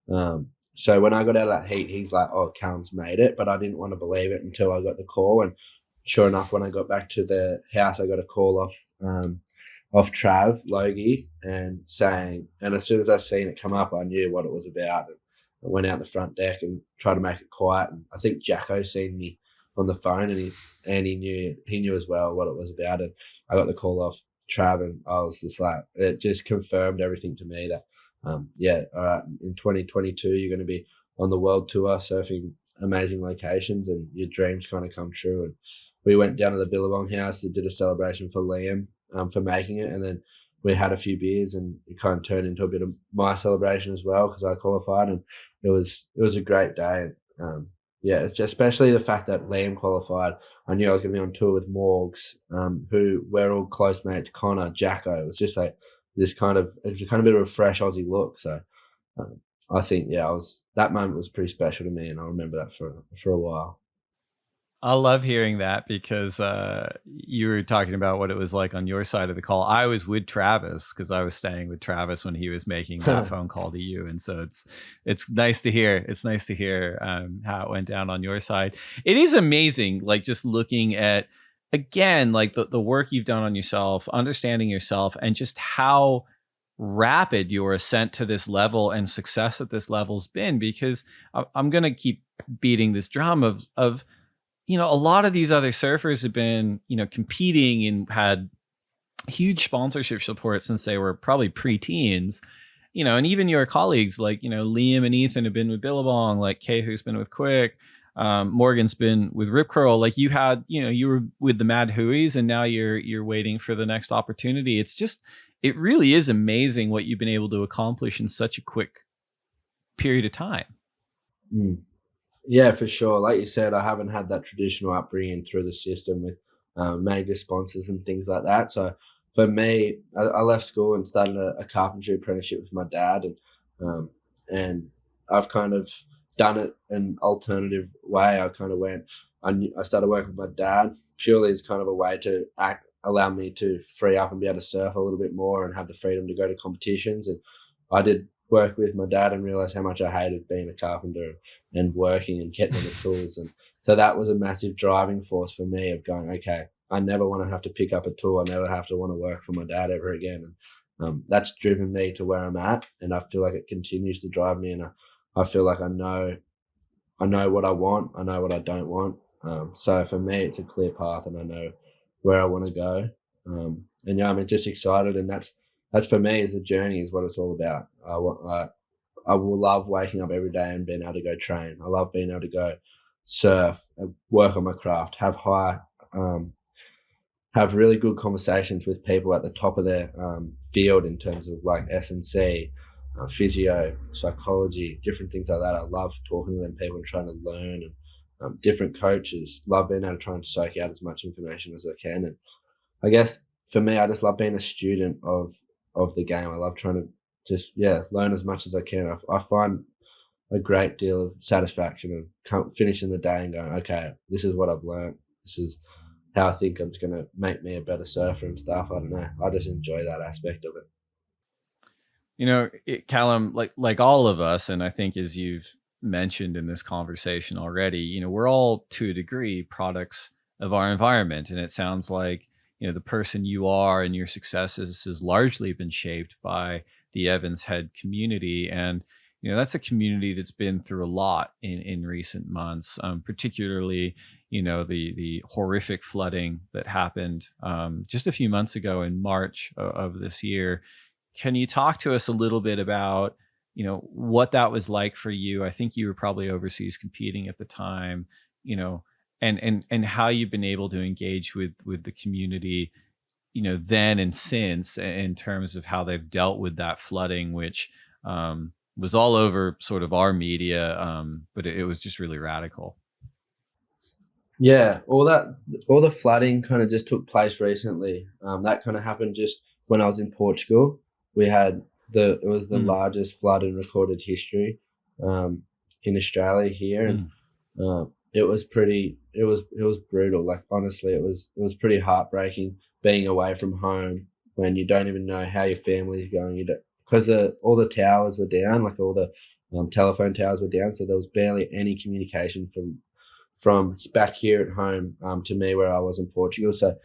So when I got out of that heat, he's like, "Oh, Callum's made it," but I didn't want to believe it until I got the call. And sure enough, when I got back to the house, I got a call off Trav Logie and as soon as I seen it come up, I knew what it was about. And I went out the front deck and tried to make it quiet. And I think Jacko seen me on the phone, and he knew as well what it was about. And I got the call off Trav, and I was just like, it just confirmed everything to me that all right, in 2022 you're going to be on the world tour surfing amazing locations, and your dreams kind of come true. And we went down to the Billabong house and did a celebration for Liam for making it, and then we had a few beers, and it kind of turned into a bit of my celebration as well because I qualified, and it was a great day. It's just, especially the fact that Liam qualified. I knew I was going to be on tour with Morgs, who we're all close mates, Connor, Jacko. It was just like it was kind of a bit of a fresh Aussie look. So I think that moment was pretty special to me, and I'll remember that for a while. I love hearing that because you were talking about what it was like on your side of the call. I was with Travis because I was staying with Travis when he was making that phone call to you, and so it's nice to hear. It's nice to hear how it went down on your side. It is amazing, like just looking at again, like the work you've done on yourself, understanding yourself, and just how rapid your ascent to this level and success at this level's been. Because I'm going to keep beating this drum of you know, a lot of these other surfers have been, you know, competing and had huge sponsorship support since they were probably pre-teens, you know, and even your colleagues like, you know, Liam and Ethan have been with Billabong, like Kay, who's been with Quick, Morgan's been with Rip Curl. Like you had, you know, you were with the Mad Hooies, and now you're waiting for the next opportunity. It's just, it really is amazing what you've been able to accomplish in such a quick period of time. Mm. Yeah, for sure. Like you said, I haven't had that traditional upbringing through the system with major sponsors and things like that. So for me, I left school and started a carpentry apprenticeship with my dad, and I've kind of done it an alternative way. I kind of I started working with my dad purely as kind of a way to allow me to free up and be able to surf a little bit more and have the freedom to go to competitions. And I did work with my dad and realized how much I hated being a carpenter and working and getting on the tools. And so that was a massive driving force for me of going, okay, I never want to have to pick up a tool. I never have to want to work for my dad ever again. And that's driven me to where I'm at. And I feel like it continues to drive me. And I feel like I know what I want. I know what I don't want. So for me, it's a clear path, and I know where I want to go. And yeah, I'm just excited. And that's for me, is the journey is what it's all about. I will love waking up every day and being able to go train. I love being able to go surf, work on my craft, have really good conversations with people at the top of their field in terms of like S&C, physio, psychology, different things like that. I love talking to them people and trying to learn, and different coaches. Love being able to try and soak out as much information as I can. And I guess for me, I just love being a student of the game. I love trying to just learn as much as I can. I find a great deal of satisfaction of finishing the day and going, okay, this is what I've learned. This is how I think it's going to make me a better surfer and stuff. I don't know. I just enjoy that aspect of it. You know, Callum, like all of us, and I think as you've mentioned in this conversation already, we're all to a degree products of our environment. And it sounds like, the person you are and your successes has largely been shaped by the Evans Head community. And, that's a community that's been through a lot in recent months, particularly, the horrific flooding that happened just a few months ago in March of this year. Can you talk to us a little bit about, what that was like for you? I think you were probably overseas competing at the time, and how you've been able to engage with the community, then and since, in terms of how they've dealt with that flooding, which was all over sort of our media, but it was just really radical. Yeah, all the flooding kind of just took place recently. That kind of happened just when I was in Portugal. We had it was the largest flood in recorded history in Australia here, and it was brutal. Like, honestly, it was pretty heartbreaking being away from home when you don't even know how your family's going. Because all the towers were down, like all the telephone towers were down, so there was barely any communication from back here at home to me where I was in Portugal. So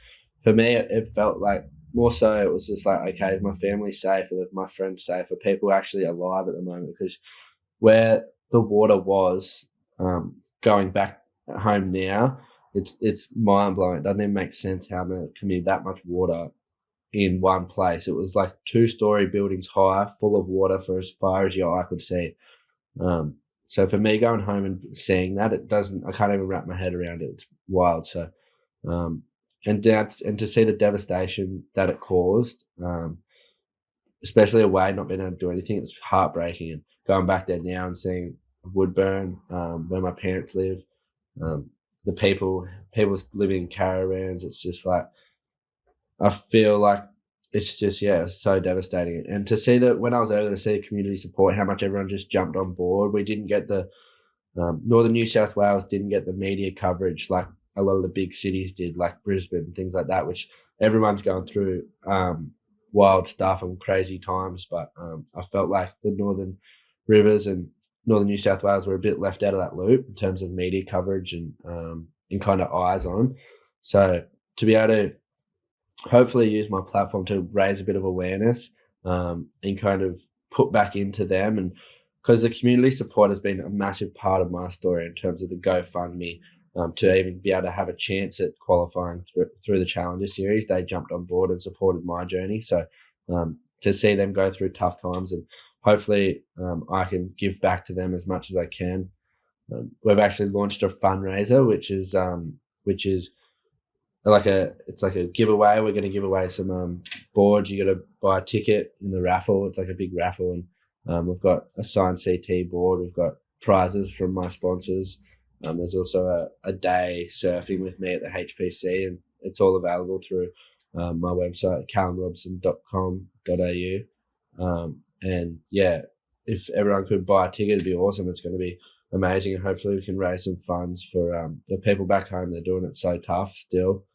for me, it felt like more so it was just like, okay, is my family safe? Are my friends safe? Are people actually alive at the moment? Because where the water was going back home now, it's mind blowing. It doesn't even make sense how there can be that much water in one place. It was like 2-story buildings high, full of water for as far as your eye could see. So for me, going home and seeing that, I can't even wrap my head around it. It's wild. So, and to see the devastation that it caused, especially away, not being able to do anything, it's heartbreaking. And going back there now and seeing Woodburn, where my parents live, the people living in caravans, it's just like, I feel like it's just, it's so devastating. And to see that when I was over there, to see community support, how much everyone just jumped on board. We didn't get the Northern New South Wales didn't get the media coverage like a lot of the big cities did, like Brisbane, things like that, which everyone's going through wild stuff and crazy times. But I felt like the Northern Rivers and Northern New South Wales were a bit left out of that loop in terms of media coverage and kind of eyes on. So to be able to hopefully use my platform to raise a bit of awareness and kind of put back into them, and because the community support has been a massive part of my story in terms of the GoFundMe, to even be able to have a chance at qualifying through the Challenger Series. They jumped on board and supported my journey. So to see them go through tough times, and hopefully I can give back to them as much as I can. We've actually launched a fundraiser, which is like a giveaway. We're going to give away some boards. You got to buy a ticket in the raffle. It's like a big raffle, and we've got a signed CT board. We've got prizes from my sponsors. There's also a day surfing with me at the HPC, and it's all available through my website, callumrobson.com.au. And yeah, if everyone could buy a ticket, it'd be awesome. It's going to be amazing, and hopefully we can raise some funds for the people back home. They're doing it so tough still.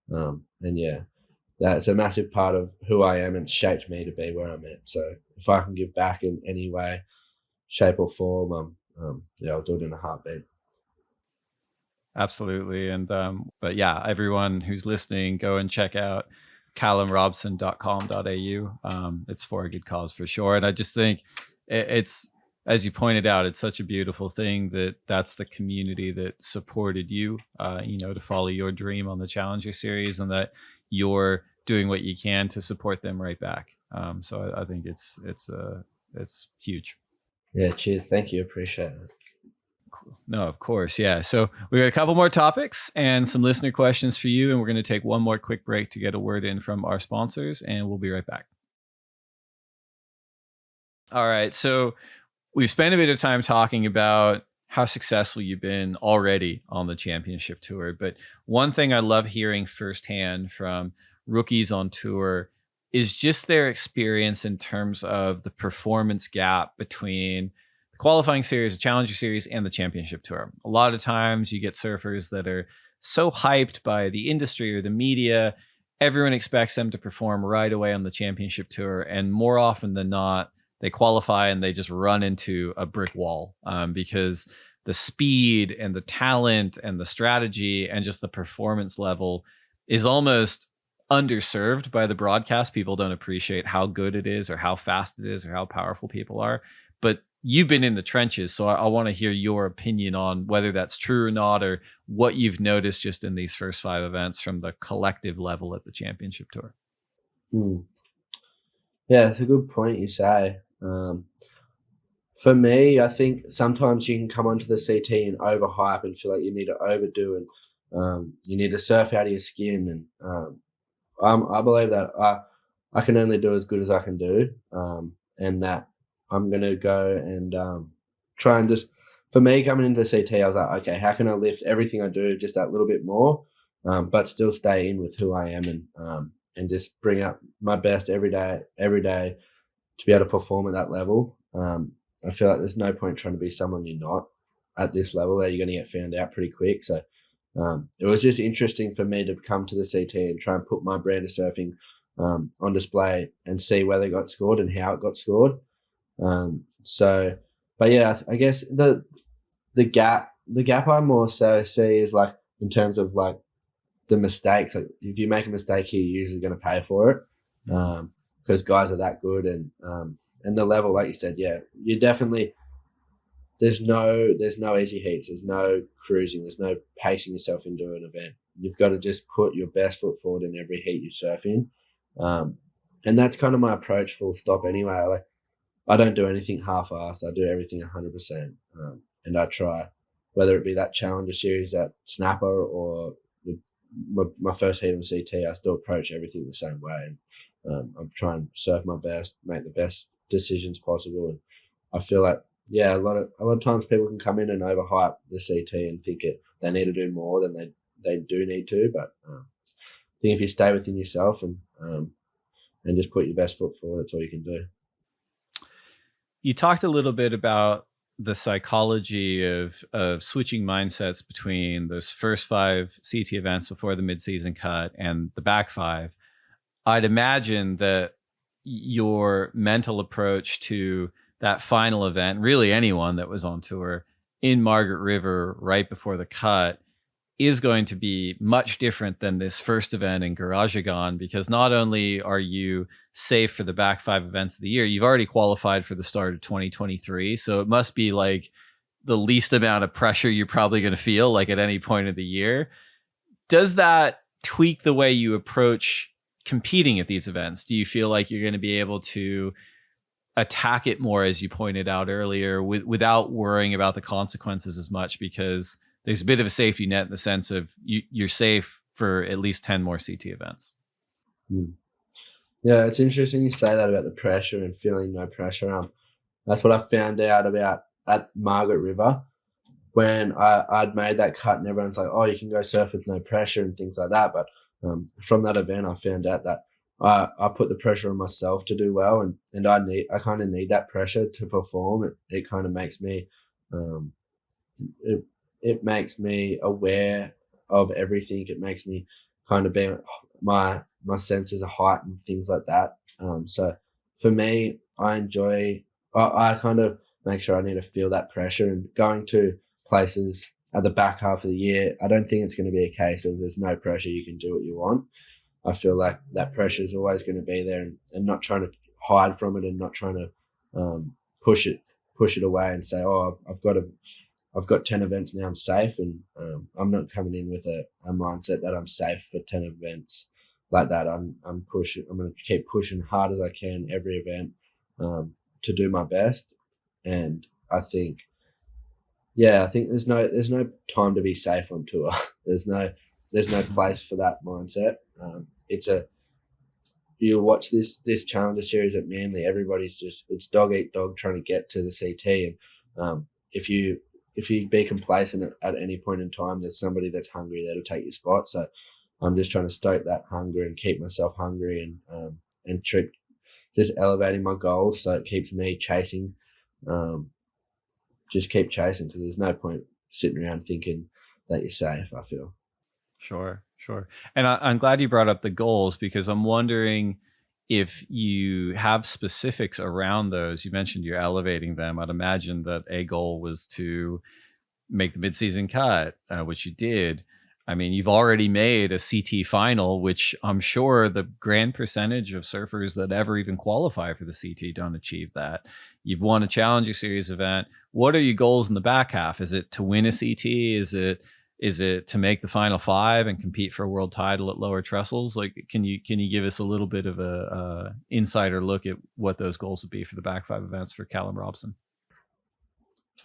And yeah, that's a massive part of who I am and shaped me to be where I'm at. So if I can give back in any way, shape or form, I'll do it in a heartbeat. Absolutely. And but yeah, everyone who's listening, go and check out callumrobson.com.au. It's for a good cause for sure. And I just think it's, as you pointed out, it's such a beautiful thing that's the community that supported you, to follow your dream on the Challenger Series, and that you're doing what you can to support them right back. So I think it's huge. Yeah. Cheers. Thank you. Appreciate it. No, of course. Yeah. So we got a couple more topics and some listener questions for you. And we're going to take one more quick break to get a word in from our sponsors, and we'll be right back. All right. So we've spent a bit of time talking about how successful you've been already on the championship tour. But one thing I love hearing firsthand from rookies on tour is just their experience in terms of the performance gap between qualifying series, the Challenger Series, and the championship tour. A lot of times you get surfers that are so hyped by the industry or the media, everyone expects them to perform right away on the championship tour. And more often than not, they qualify and they just run into a brick wall, because the speed and the talent and the strategy and just the performance level is almost underserved by the broadcast. People don't appreciate how good it is or how fast it is or how powerful people are. But you've been in the trenches, so I want to hear your opinion on whether that's true or not, or what you've noticed just in these first 5 events from the collective level at the championship tour. Yeah, it's a good point you say. For me, I think sometimes you can come onto the CT and overhype and feel like you need to overdo and you need to surf out of your skin. And I believe that I can only do as good as I can do, and that I'm going to go and try and just, for me, coming into the CT, I was like, okay, how can I lift everything I do just that little bit more, but still stay in with who I am and just bring up my best every day to be able to perform at that level. I feel like there's no point trying to be someone you're not at this level, that you're going to get found out pretty quick. So it was just interesting for me to come to the CT and try and put my brand of surfing on display and see whether it got scored and how it got scored. But yeah, I guess the gap I more so see is like in terms of like the mistakes. Like if you make a mistake here, you're usually going to pay for it, because guys are that good. And the level, like you said, yeah, you definitely, there's no easy heats, there's no cruising, there's no pacing yourself into an event. You've got to just put your best foot forward in every heat you surf in, and that's kind of my approach, full stop. Anyway, like I don't do anything half-assed. I do everything 100%, and I try, whether it be that Challenger series, that snapper, or my first heat on CT. I still approach everything the same way. I'm trying to surf my best, make the best decisions possible, and I feel like, yeah, a lot of times people can come in and overhype the CT and think they need to do more than they do need to. But I think if you stay within yourself and just put your best foot forward, that's all you can do. You talked a little bit about the psychology of switching mindsets between those first 5 CT events before the mid-season cut and the back 5. I'd imagine that your mental approach to that final event, really anyone that was on tour in Margaret River right before the cut, is going to be much different than this first event in Garajagan, because not only are you safe for the back 5 events of the year, you've already qualified for the start of 2023. So it must be like the least amount of pressure you're probably going to feel like at any point of the year. Does that tweak the way you approach competing at these events? Do you feel like you're going to be able to attack it more, as you pointed out earlier, without worrying about the consequences as much, because there's a bit of a safety net in the sense of you're safe for at least 10 more CT events? Yeah, it's interesting you say that about the pressure and feeling no pressure. That's what I found out about at Margaret River when I'd made that cut, and everyone's like, oh, you can go surf with no pressure and things like that. But from that event, I found out that I put the pressure on myself to do well, and I kind of need that pressure to perform. It kind of makes me it makes me aware of everything. It makes me kind of be my senses of height and things like that. So for me, I kind of make sure I need to feel that pressure, and going to places at the back half of the year, I don't think it's going to be a case of there's no pressure, you can do what you want. I feel like that pressure is always going to be there, and not trying to hide from it, and not trying to push it away and say, oh, I've got 10 events now, I'm safe. And I'm not coming in with a mindset that I'm safe for 10 events like that. I'm going to keep pushing hard as I can every event to do my best. And I think there's no time to be safe on tour. There's no place for that mindset. You watch this Challenger series at Manly, everybody's it's dog eat dog trying to get to the CT, and if you be complacent at any point in time, there's somebody that's hungry there to take your spot. So I'm just trying to stoke that hunger and keep myself hungry, and just elevating my goals so it keeps me chasing. Just keep chasing, because there's no point sitting around thinking that you're safe, I feel. Sure. And I'm glad you brought up the goals, because I'm wondering if you have specifics around those, you mentioned you're elevating them. I'd imagine that a goal was to make the midseason cut, which you did. I mean, you've already made a CT final, which I'm sure the grand percentage of surfers that ever even qualify for the CT don't achieve that. You've won a Challenger Series event. What are your goals in the back half? Is it to win a CT? Is it to make the final 5 and compete for a world title at lower trestles? Like, can you give us a little bit of a insider look at what those goals would be for the back 5 events for Callum Robson?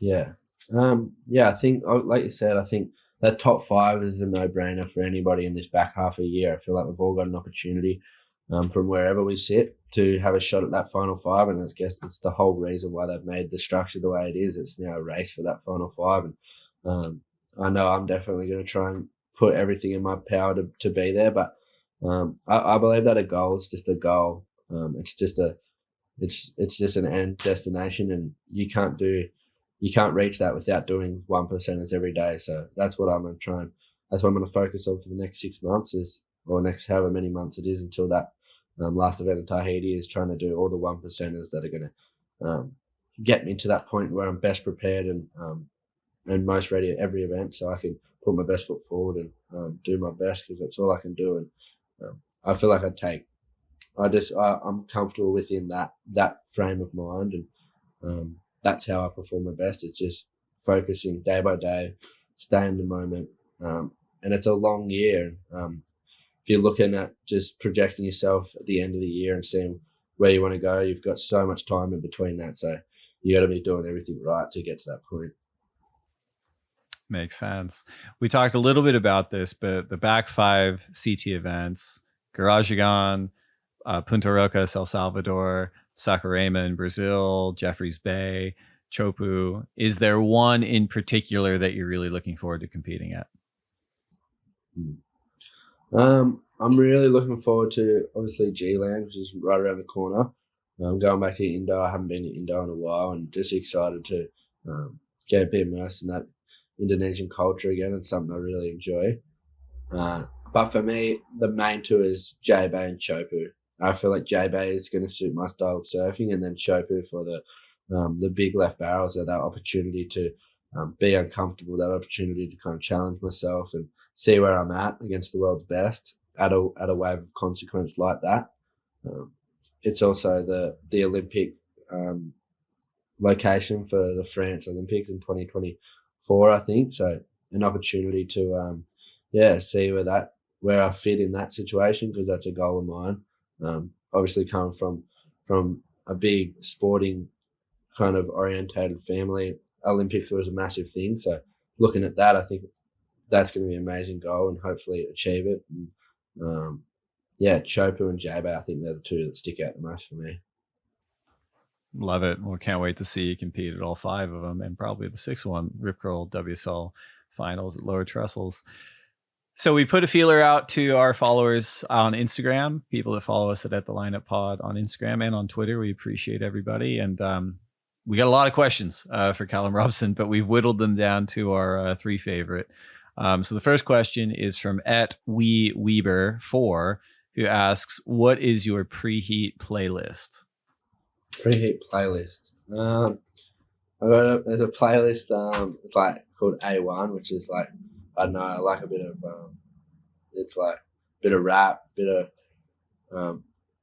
Yeah. I think, like you said, I think that top 5 is a no-brainer for anybody in this back half of the year. I feel like we've all got an opportunity from wherever we sit to have a shot at that final 5, and I guess it's the whole reason why they've made the structure the way it is. It's now a race for that final 5, and I know I'm definitely going to try and put everything in my power to be there, but I believe that a goal is just a goal. It's just an end destination, and you can't reach that without doing 1%ers every day. So that's what I'm going to try and that's what I'm going to focus on for the next 6 months or next however many months it is until that last event in Tahiti, is trying to do all the 1%ers that are going to get me to that point where I'm best prepared and most ready at every event, so I can put my best foot forward and do my best, because that's all I can do. And I feel like I'm comfortable within that frame of mind, and that's how I perform my best. It's just focusing day by day, stay in the moment, and it's a long year. If you're looking at just projecting yourself at the end of the year and seeing where you want to go, you've got so much time in between that, so you got to be doing everything right to get to that point. Makes sense. We talked a little bit about this, but the back 5 CT events, Garajagan, Punta Rocas, El Salvador, Saquarema in Brazil, Jeffreys Bay, Chopu. Is there one in particular that you're really looking forward to competing at? I'm really looking forward to, obviously, G-Land, which is right around the corner. I'm going back to Indo. I haven't been to Indo in a while, and just excited to get a bit immersed in that Indonesian culture again. It's something I really enjoy. But for me, the main two is J-Bay and Chopu. I feel like J-Bay is going to suit my style of surfing, and then Chopu for the big left barrels are that opportunity to be uncomfortable, that opportunity to kind of challenge myself and see where I'm at against the world's best at a wave of consequence like that. It's also the Olympic location for the France Olympics in 2024, I think. So an opportunity to see where I fit in that situation, because that's a goal of mine. Obviously coming from a big sporting kind of orientated family, Olympics was a massive thing. So looking at that, I think that's going to be an amazing goal and hopefully achieve it. And, Chopu and J-Bay, I think they're the two that stick out the most for me. Love it. Well, can't wait to see you compete at all 5 of them, and probably the 6th one, Rip Curl WSL finals at lower trestles. So we put a feeler out to our followers on Instagram, people that follow us at The Lineup Pod on Instagram and on Twitter. We appreciate everybody. And we got a lot of questions for Callum Robson, but we've whittled them down to our 3 favorite. So the first question is from @WeWeber4, who asks, what is your preheat playlist? Preheat playlist. There's a playlist. It's like called A1, which is like, I don't know, I like a bit of it's like a bit of rap, bit of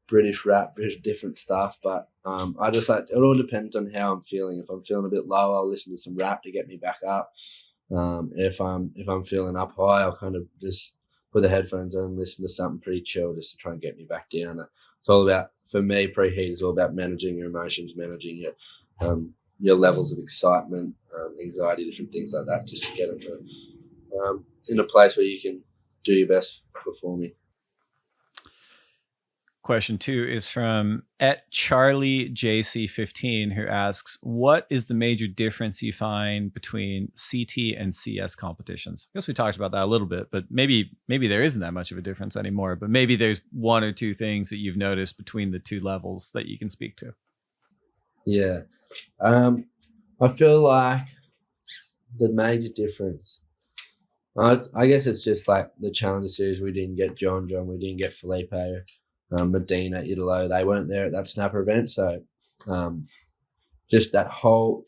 British rap, British different stuff. But I just like, it all depends on how I'm feeling. If I'm feeling a bit low, I'll listen to some rap to get me back up. If I'm feeling up high, I'll kind of just put the headphones on and listen to something pretty chill just to try and get me back down. It's all about, for me, preheat is all about managing your emotions, managing your levels of excitement, anxiety, different things like that, just to get into in a place where you can do your best performing. Question 2 is from @CharlieJC15, who asks, what is the major difference you find between CT and CS competitions? I guess we talked about that a little bit, but maybe there isn't that much of a difference anymore, but maybe there's 1 or 2 things that you've noticed between the 2 levels that you can speak to. Yeah. I feel like the major difference, I guess it's just like the Challenger Series, we didn't get John, we didn't get Felipe. Medina, Italo, they weren't there at that snapper event. So just the whole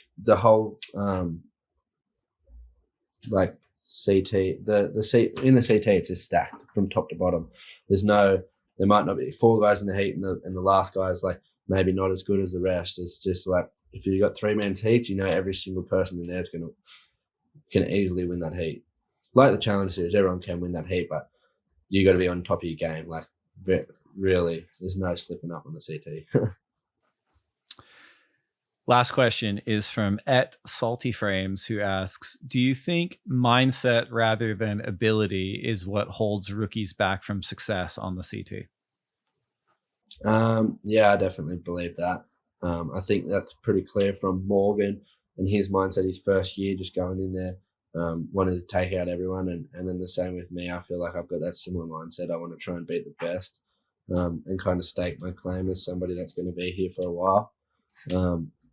like CT, the seat in the CT, it's just stacked from top to bottom. There might not be 4 guys in the heat, and the last guy is like maybe not as good as the rest. It's just like if you got 3-man heats, every single person in there can easily win that heat. Like the Challenge Series, everyone can win that heat, but you got to be on top of your game. Like really, there's no slipping up on the CT. Last question is from Salty Frames, who asks, do you think mindset rather than ability is what holds rookies back from success on the CT? Yeah, I definitely believe that. I think that's pretty clear from Morgan and his mindset his first year, just going in there, wanted to take out everyone. And then the same with me. I feel like I've got that similar mindset. I want to try and beat the best, and kind of stake my claim as somebody that's going to be here for a while.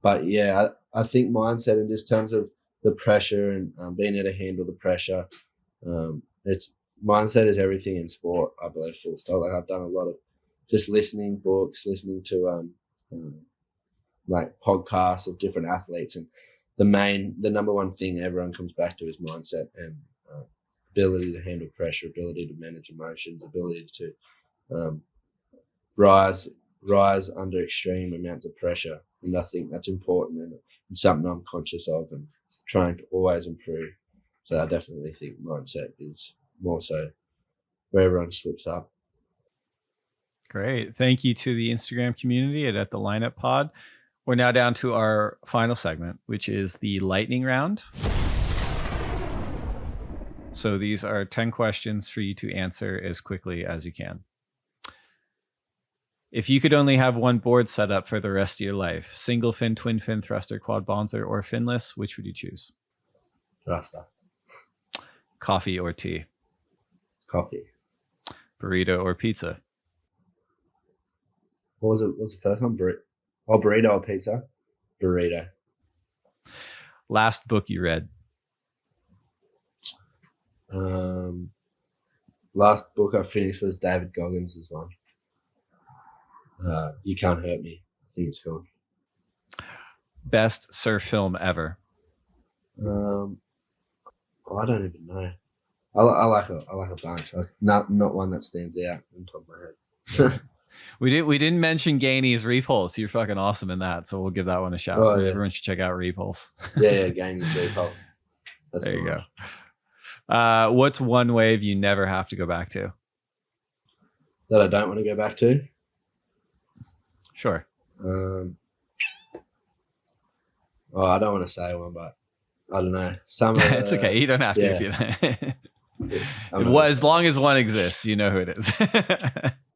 But yeah, I think mindset in just terms of the pressure and being able to handle the pressure, it's mindset is everything in sport, I believe, full stop. Like I've done a lot of just listening books, listening to like podcasts of different athletes, and the number one thing everyone comes back to is mindset and ability to handle pressure, ability to manage emotions, ability to rise under extreme amounts of pressure. And I think that's important and something I'm conscious of and trying to always improve. So I definitely think mindset is more so where everyone slips up. Great. Thank you to the Instagram community at the Lineup Pod. We're now down to our final segment, which is the lightning round. So these are 10 questions for you to answer as quickly as you can. If you could only have one board set up for the rest of your life, single fin, twin fin, thruster, quad bonzer, or finless, which would you choose? Thruster. Coffee or tea? Coffee. Burrito or pizza? What was it? What's the first one? Burrito or pizza? Burrito. Last book you read? Last book I finished was David Goggins' one. You Can't Hurt Me. I think it's called. Best surf film ever? I don't even know. I like a bunch. Not one that stands out on top of my head. We didn't mention Gainey's Repulse. You're fucking awesome in that, so we'll give that one a shout. Oh, yeah. Everyone should check out Repulse. Yeah, Gainey's Repulse. That's there you go. What's one wave you never have to go back to? That I don't want to go back to? Sure. I don't want to say one, but I don't know. It's okay. You don't have to if you don't. As long as one exists, you know who it is.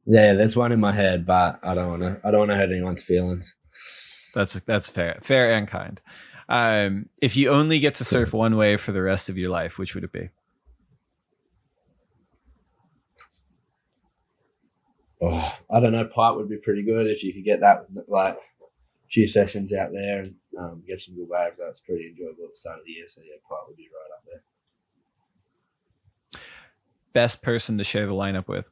Yeah, there's one in my head, but I don't want to hurt anyone's feelings. That's fair and kind. If you only get to surf one wave for the rest of your life, which would it be? Oh, I don't know. Pipe would be pretty good if you could get that, like a few sessions out there and get some good waves. That's pretty enjoyable at the start of the year. So yeah, pipe would be right up there. Best person to share the lineup with?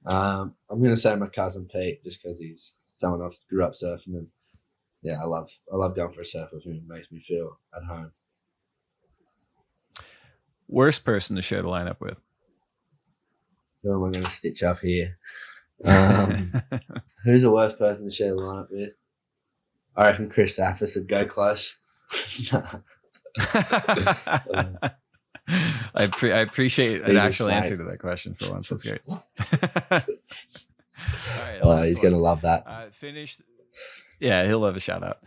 I'm going to say my cousin Pete, just because he's someone I grew up surfing, and yeah, I love going for a surf with him. It makes me feel at home. Worst person to share the lineup with? Who am I going to stitch up here? Who's the worst person to share the lineup with? I reckon Chris Saffis would go close. I appreciate an actual answer to that question for once. That's great. All right, he's going to love that. Yeah, he'll love a shout out.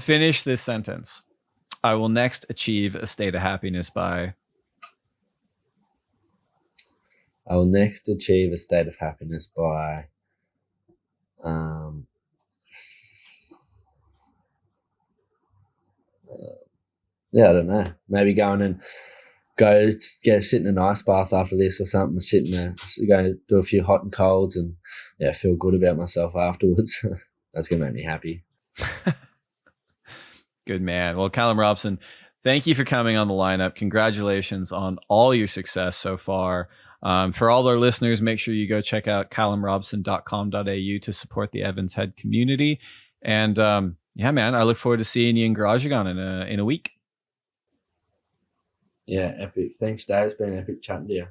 Finish this sentence. I will next achieve a state of happiness by... I will next achieve a state of happiness by I don't know. Maybe going and sit in an ice bath after this or something, go do a few hot and colds and feel good about myself afterwards. That's going to make me happy. Good man. Well, Callum Robson, thank you for coming on the lineup. Congratulations on all your success so far. For all our listeners, make sure you go check out callumrobson.com.au to support the Evans Head community. And yeah, man, I look forward to seeing you in Garageagon in a week. Yeah, epic. Thanks, Dave. It's been epic chatting to you.